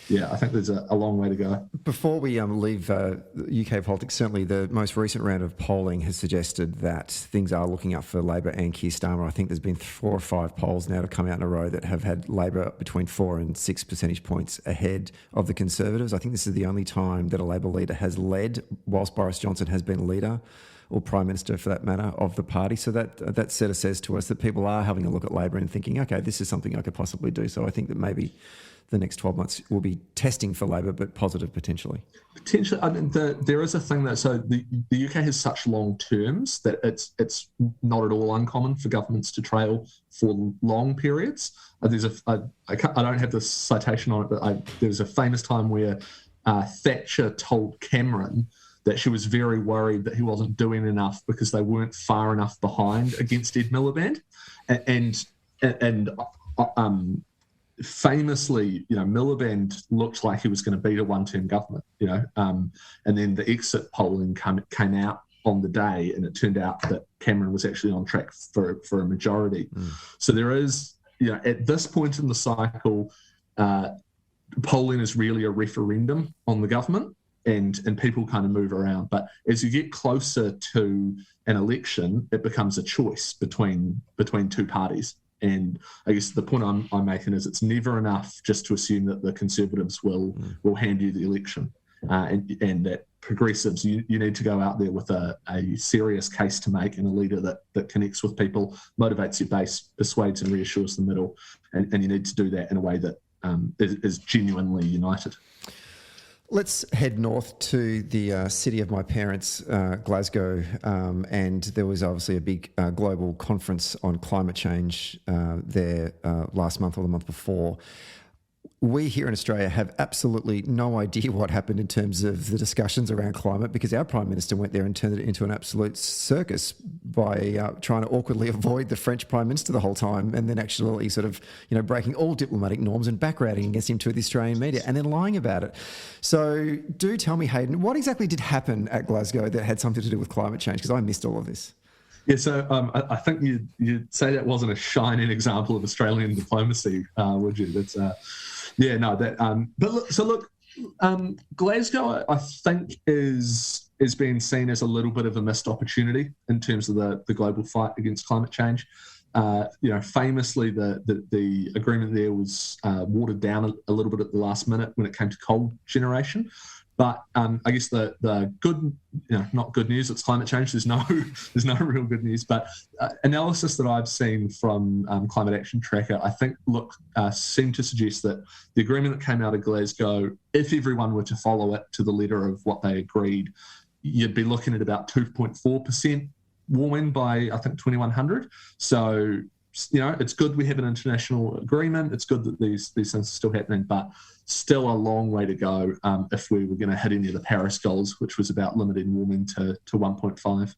yeah, I think there's a long way to go. Before we leave UK politics, certainly the most recent round of polling has suggested that things are looking up for Labor and Keir Starmer. I think there's been 4 or 5 polls now to come out in a row that have had Labor between 4 and 6 percentage points ahead of the Conservatives. I think this is the only time that a Labor leader has led whilst Boris Johnson has been leader, or Prime Minister for that matter, of the party. So that sort of says to us that people are having a look at Labor and thinking, okay, this is something I could possibly do. So I think that maybe the next 12 months will be testing for Labor, but positive potentially. Potentially, I mean, there is a thing that, so the UK has such long terms that it's not at all uncommon for governments to trail for long periods. I don't have the citation on it, but there was a famous time where Thatcher told Cameron that she was very worried that he wasn't doing enough because they weren't far enough behind against Ed Miliband, and famously, Miliband looked like he was going to beat a one-term government, and then the exit polling came out on the day, and it turned out that Cameron was actually on track for a majority. So there is, at this point in the cycle, polling is really a referendum on the government, and people kind of move around. But as you get closer to an election, it becomes a choice between 2 parties. And I guess the point I'm making is it's never enough just to assume that the Conservatives will hand you the election, and that progressives, you need to go out there with a serious case to make, and a leader that connects with people, motivates your base, persuades and reassures the middle, and you need to do that in a way that is genuinely united. Let's head north to the city of my parents, Glasgow, and there was obviously a big global conference on climate change there last month or the month before. We here in Australia have absolutely no idea what happened in terms of the discussions around climate, because our Prime Minister went there and turned it into an absolute circus by trying to awkwardly avoid the French Prime Minister the whole time, and then actually sort of, breaking all diplomatic norms and backrouting against him to the Australian media and then lying about it. So do tell me, Hayden, what exactly did happen at Glasgow that had something to do with climate change? Because I missed all of this. Yeah, so I think you'd say that wasn't a shining example of Australian diplomacy, would you? That's yeah, no, that. But look, Glasgow, I think is being seen as a little bit of a missed opportunity in terms of the global fight against climate change. Famously, the agreement there was watered down a little bit at the last minute when it came to coal generation. But I guess the good, not good news, it's climate change. There's no real good news. But analysis that I've seen from Climate Action Tracker, I think, seem to suggest that the agreement that came out of Glasgow, if everyone were to follow it to the letter of what they agreed, you'd be looking at about 2.4% warming by, I think, 2100. So, it's good we have an international agreement. It's good that these things are still happening, but still a long way to go if we were going to hit any of the Paris goals, which was about limiting warming to 1.5.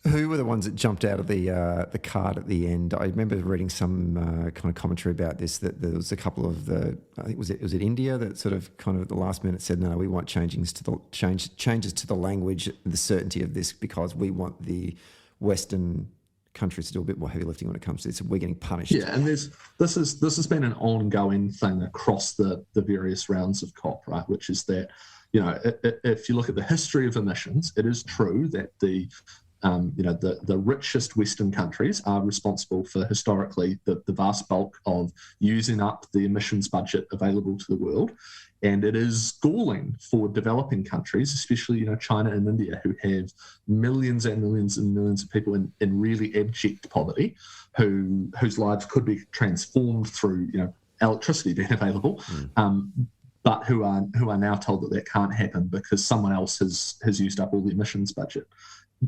Who were the ones that jumped out of the card at the end? I remember reading some kind of commentary about this, that there was a couple of I think was it India that sort of kind of at the last minute said, no, we want changes to the language, the certainty of this, because we want the Western countries to do a bit more heavy lifting when it comes to this. We're getting punished. Yeah, and this has been an ongoing thing across the various rounds of COP, right? Which is that, if you look at the history of emissions, it is true that the richest Western countries are responsible for historically the vast bulk of using up the emissions budget available to the world. And it is galling for developing countries, especially China and India, who have millions and millions and millions of people in really abject poverty, whose lives could be transformed through electricity being available, but who are now told that can't happen because someone else has used up all the emissions budget.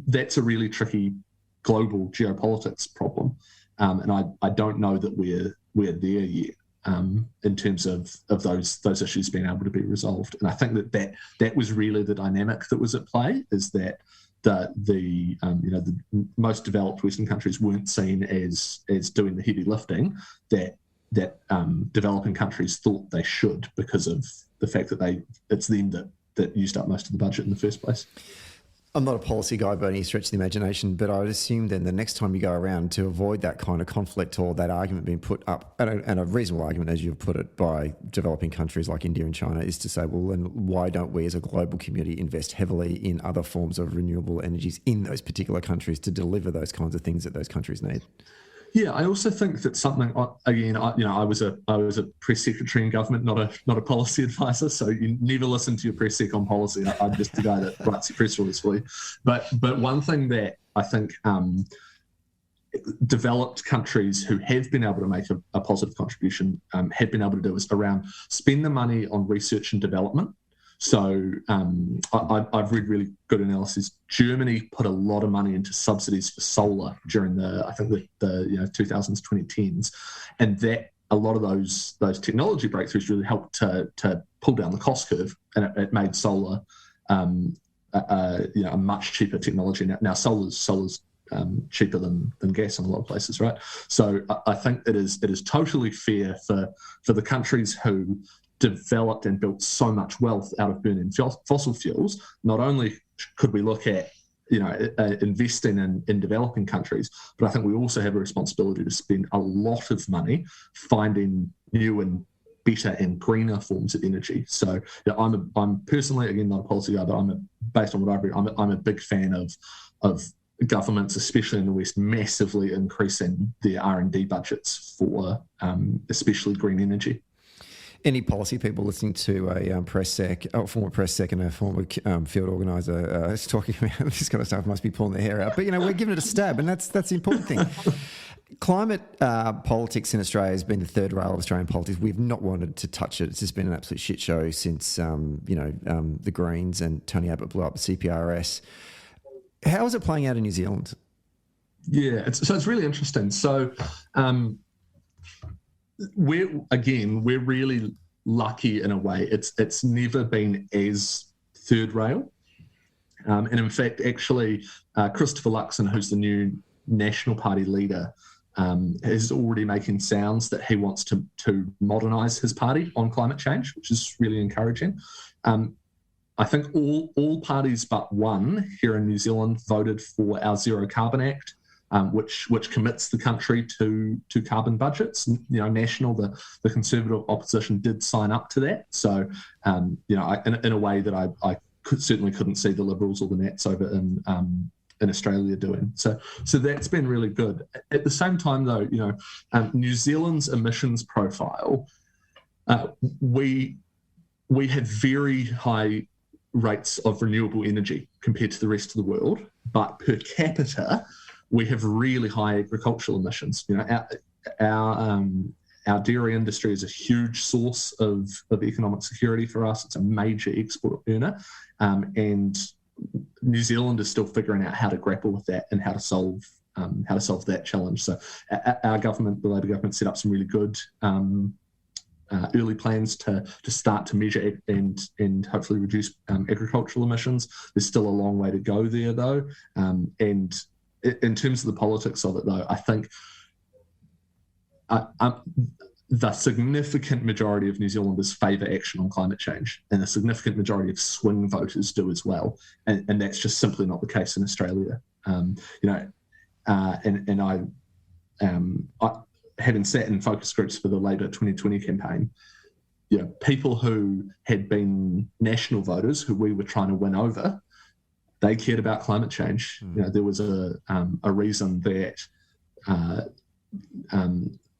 That's a really tricky global geopolitics problem, and I don't know that we're there yet. In terms of those issues being able to be resolved. And I think that was really the dynamic that was at play, is that the most developed Western countries weren't seen as doing the heavy lifting that developing countries thought they should, because of the fact that it's them that used up most of the budget in the first place. I'm not a policy guy by any stretch of the imagination, but I would assume then the next time you go around, to avoid that kind of conflict or that argument being put up, and a reasonable argument, as you've put it, by developing countries like India and China, is to say, well, then why don't we as a global community invest heavily in other forms of renewable energies in those particular countries to deliver those kinds of things that those countries need? Yeah, I also think that something, again, I was a press secretary in government, not a policy advisor, so you never listen to your press sec on policy. I'm just the guy that writes the press release for you. But one thing that I think developed countries who have been able to make a positive contribution have been able to do is around spend the money on research and development. So I've read really good analysis. Germany put a lot of money into subsidies for solar during the 2000s, 2010s, and that a lot of those technology breakthroughs really helped to pull down the cost curve, and it made solar a much cheaper technology. Now solar's cheaper than gas in a lot of places, right? So I think it is totally fair for the countries who developed and built so much wealth out of burning fossil fuels. Not only could we look at investing in developing countries, but I think we also have a responsibility to spend a lot of money finding new and better and greener forms of energy. So I'm personally, again, not a policy guy, but based on what I've read, I'm a big fan of governments, especially in the West, massively increasing their R&D budgets for especially green energy. Any policy people listening to a former press sec and a former field organiser is talking about this kind of stuff must be pulling their hair out. But, we're giving it a stab, and that's the important thing. Climate politics in Australia has been the third rail of Australian politics. We've not wanted to touch it. It's just been an absolute shit show since, the Greens and Tony Abbott blew up the CPRS. How is it playing out in New Zealand? Yeah, it's really interesting. So we're really lucky in a way. It's never been as third rail. And in fact, actually, Christopher Luxon, who's the new National Party leader, is already making sounds that he wants to modernise his party on climate change, which is really encouraging. I think all parties but one here in New Zealand voted for our Zero Carbon Act, which commits the country to carbon budgets. National, the Conservative opposition did sign up to that. So, in a way that I certainly couldn't see the Liberals or the Nats over in Australia doing. So that's been really good. At the same time, though, New Zealand's emissions profile, we have very high rates of renewable energy compared to the rest of the world, but per capita, we have really high agricultural emissions. Our dairy industry is a huge source of economic security for us. It's a major export earner, and New Zealand is still figuring out how to grapple with that and how to solve that challenge. So our government, the Labor government, set up some really good early plans to start to measure and hopefully reduce agricultural emissions. There's still a long way to go there, though, and in terms of the politics of it, though, I think the significant majority of New Zealanders favour action on climate change, and a significant majority of swing voters do as well. And that's just simply not the case in Australia. I having sat in focus groups for the Labour 2020 campaign, people who had been national voters who we were trying to win over, they cared about climate change. There was a reason that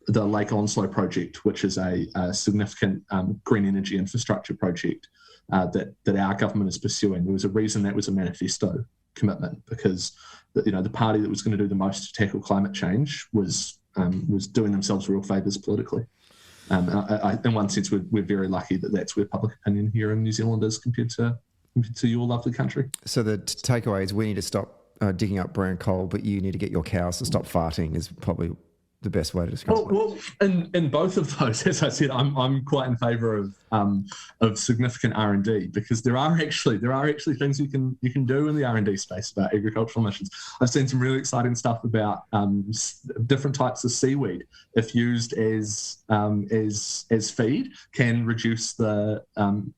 the Lake Onslow project, which is a significant green energy infrastructure project that our government is pursuing, there was a reason that was a manifesto commitment, because the party that was going to do the most to tackle climate change was doing themselves real favours politically. In one sense, we're very lucky that that's where public opinion here in New Zealand is compared to your lovely country. So the takeaway is we need to stop digging up brown coal, but you need to get your cows to stop farting is probably the best way to describe it. Well, in both of those, as I said, I'm quite in favour of significant R&D, because there are actually things you can do in the R&D space about agricultural emissions. I've seen some really exciting stuff about different types of seaweed, if used as feed, can reduce the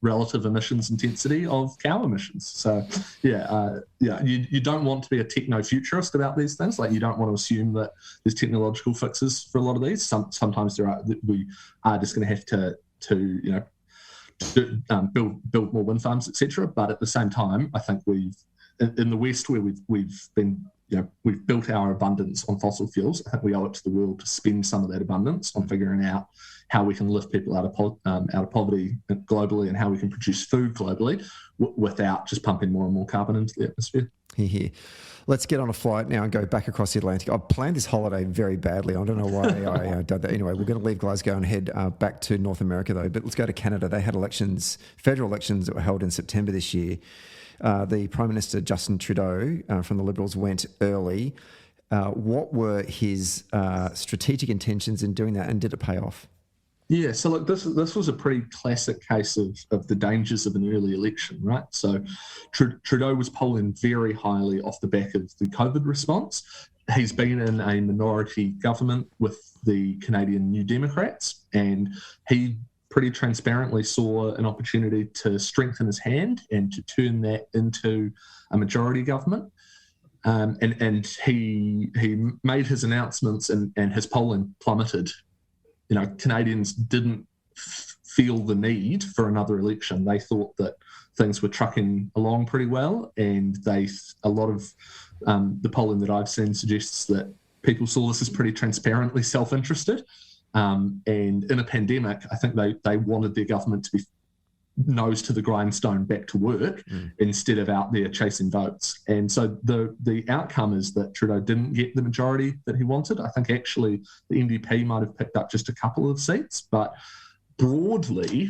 relative emissions intensity of cow emissions. So you don't want to be a techno-futurist about these things. Like, you don't want to assume that there's technological fixes for a lot of these. Sometimes we are just going to have to build more wind farms, etc. But at the same time, I think we've in the West, where we've built our abundance on fossil fuels, I think we owe it to the world to spend some of that abundance on figuring out how we can lift people out of poverty globally, and how we can produce food globally without just pumping more and more carbon into the atmosphere. Here. Let's get on a flight now and go back across the Atlantic. I planned this holiday very badly. I don't know why I did that. Anyway, we're going to leave Glasgow and head back to North America, though. But let's go to Canada. They had federal elections that were held in September this year. The Prime Minister, Justin Trudeau, from the Liberals, went early. What were his strategic intentions in doing that, and did it pay off? Yeah, so look, this was a pretty classic case of the dangers of an early election, right? So Trudeau was polling very highly off the back of the COVID response. He's been in a minority government with the Canadian New Democrats, and he pretty transparently saw an opportunity to strengthen his hand and to turn that into a majority government. And he made his announcements, and his polling plummeted. Canadians didn't feel the need for another election. They thought that things were trucking along pretty well, and a lot of the polling that I've seen suggests that people saw this as pretty transparently self-interested. And in a pandemic, I think they wanted their government to be nose to the grindstone, back to work, instead of out there chasing votes. And so the outcome is that Trudeau didn't get the majority that he wanted. I think actually the NDP might have picked up just a couple of seats, but broadly,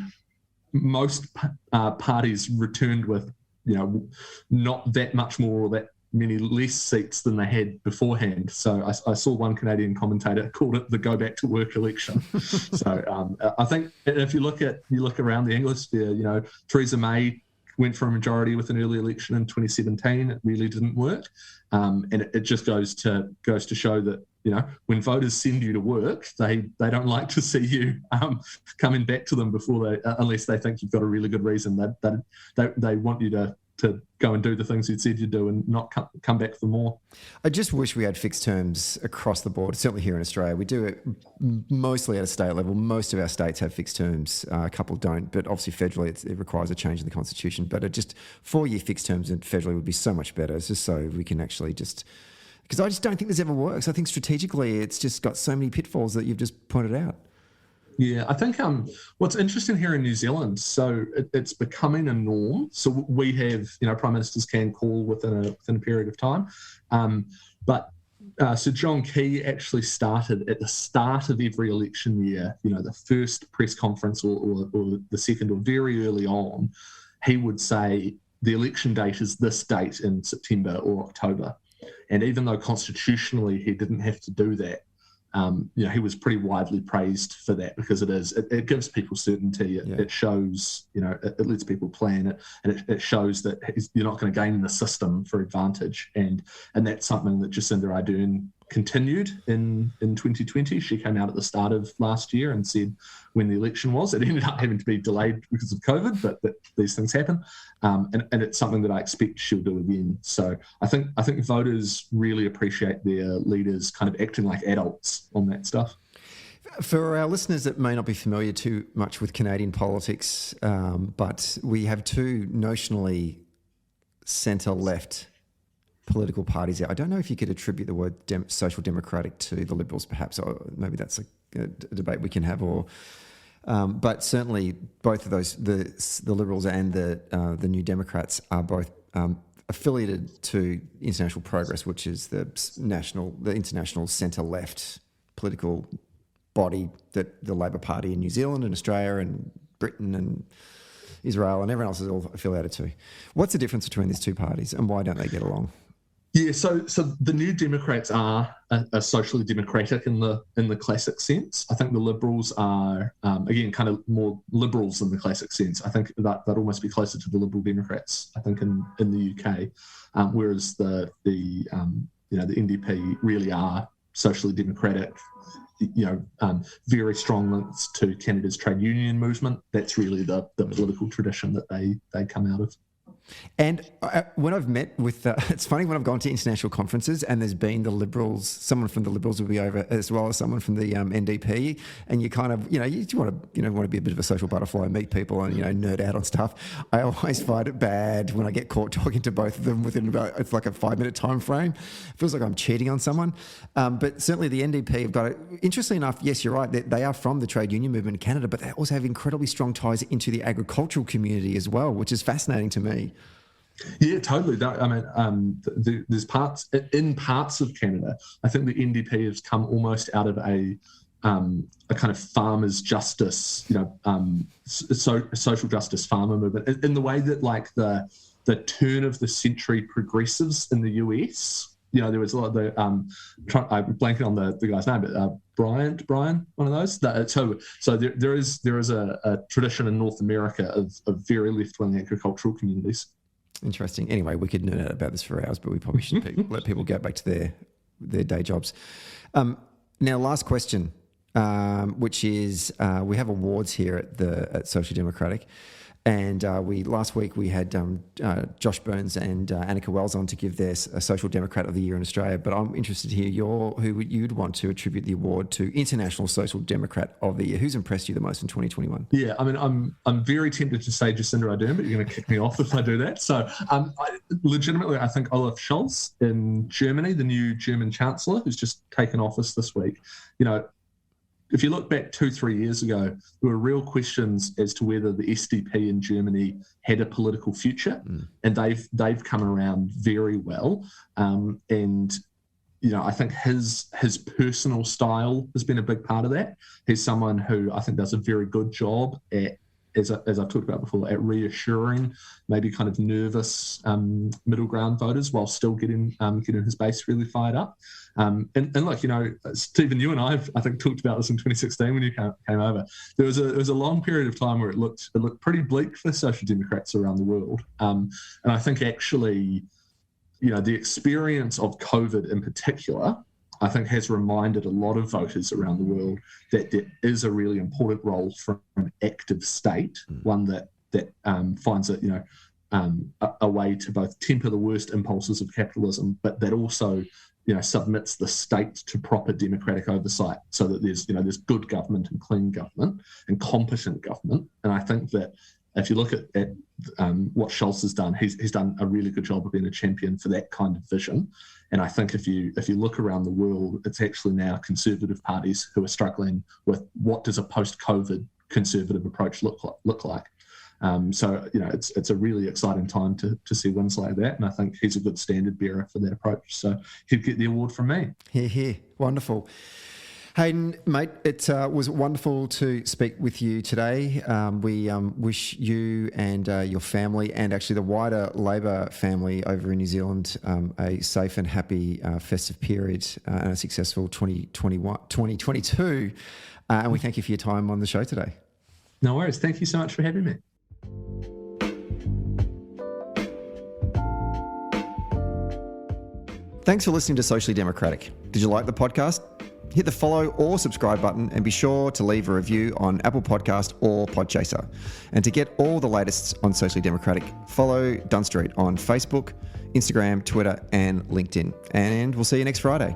most parties returned with not that much more or that many less seats than they had beforehand. So I saw one Canadian commentator called it the go back to work election. So I think if you look around the Anglosphere, Theresa May went for a majority with an early election in 2017. It really didn't work, and it just goes to show that when voters send you to work, they don't like to see you coming back to them before unless they think you've got a really good reason. They want you to go and do the things you'd said you'd do and not come back for more. I just wish we had fixed terms across the board, certainly here in Australia. We do it mostly at a state level. Most of our states have fixed terms. A couple don't, but obviously federally it requires a change in the constitution. But just 4-year fixed terms federally would be so much better. It's just so we can actually because I just don't think this ever works. I think strategically it's just got so many pitfalls that you've just pointed out. Yeah, I think what's interesting here in New Zealand, so it's becoming a norm. So we have, prime ministers can call within a period of time. But Sir John Key actually started at the start of every election year, the first press conference or the second, or very early on, he would say the election date is this date in September or October. And even though constitutionally he didn't have to do that, he was pretty widely praised for that, because it gives people certainty. It shows, it lets people plan it, and it shows that you're not going to game the system for advantage. And that's something that Jacinda Ardern continued in 2020. She came out at the start of last year and said, when the election was, it ended up having to be delayed because of COVID, but these things happen. And it's something that I expect she'll do again. So I think voters really appreciate their leaders kind of acting like adults on that stuff. For our listeners that may not be familiar too much with Canadian politics, but we have two notionally centre-left political parties there. I don't know if you could attribute the word social democratic to the Liberals, perhaps, or maybe that's a debate we can have. But certainly both of those, the Liberals and the New Democrats, are both affiliated to International Progress, which is the international centre-left political body that the Labor Party in New Zealand and Australia and Britain and Israel and everyone else is all affiliated to. What's the difference between these two parties, and why don't they get along? Yeah, so the New Democrats are socially democratic in the classic sense. I think the Liberals are, again, kind of more liberals in the classic sense. I think that'd almost be closer to the Liberal Democrats, I think, in the UK, whereas the NDP really are socially democratic. Very strong links to Canada's trade union movement. That's really the political tradition that they come out of. And when I've met with, it's funny when I've gone to international conferences and there's been the Liberals, someone from the Liberals will be over as well as someone from the NDP, and you kind of, you want to be a bit of a social butterfly and meet people and, nerd out on stuff. I always find it bad when I get caught talking to both of them within it's like a 5-minute time frame. It feels like I'm cheating on someone. But certainly the NDP have got, interestingly enough, yes, you're right, they are from the trade union movement in Canada, but they also have incredibly strong ties into the agricultural community as well, which is fascinating to me. Yeah, totally. There's parts of Canada. I think the NDP has come almost out of a kind of farmers' justice, social justice farmer movement, in the way that like the turn of the century progressives in the US. There was a lot of the I'm blanking on the guy's name, but Brian, one of those. So there is a tradition in North America of very left-wing agricultural communities. Interesting. Anyway, we could nerd out about this for hours, but we probably should let people go back to their day jobs. Now, last question, which is we have awards here at Social Democratic, and last week we had Josh Burns and Annika Wells on to give their Social Democrat of the Year in Australia. But I'm interested to hear who you'd want to attribute the award to International Social Democrat of the Year. Who's impressed you the most in 2021? Yeah, I mean, I'm very tempted to say Jacinda Ardern, but you're going to kick me off if I do that. So, I think Olaf Scholz in Germany, the new German Chancellor, who's just taken office this week. If you look back 2-3 years ago, there were real questions as to whether the SDP in Germany had a political future, and they've come around very well. I think his personal style has been a big part of that. He's someone who I think does a very good job at, as I've talked about before, at reassuring maybe kind of nervous middle ground voters while still getting his base really fired up. And look, Stephen, you and I think talked about this in 2016 when you came over. There was a long period of time where it looked pretty bleak for Social Democrats around the world. And I think actually, the experience of COVID in particular, I think has reminded a lot of voters around the world that there is a really important role for an active state, one that finds it, a way to both temper the worst impulses of capitalism, but that also, submits the state to proper democratic oversight, so that there's good government and clean government and competent government. And I think that if you look at what Scholz has done, he's done a really good job of being a champion for that kind of vision. And I think if you look around the world, it's actually now conservative parties who are struggling with what does a post-COVID conservative approach look like. So it's a really exciting time to see wins like that, and I think he's a good standard bearer for that approach. So he'd get the award from me. Here, wonderful. Hayden, mate, it was wonderful to speak with you today. We wish you and your family, and actually the wider Labor family over in New Zealand, a safe and happy festive period and a successful 2022. And we thank you for your time on the show today. No worries. Thank you so much for having me. Thanks for listening to Socially Democratic. Did you like the podcast? Hit the follow or subscribe button and be sure to leave a review on Apple Podcast or Podchaser. And to get all the latest on Socially Democratic, follow Dunn Street on Facebook, Instagram, Twitter and LinkedIn. And we'll see you next Friday.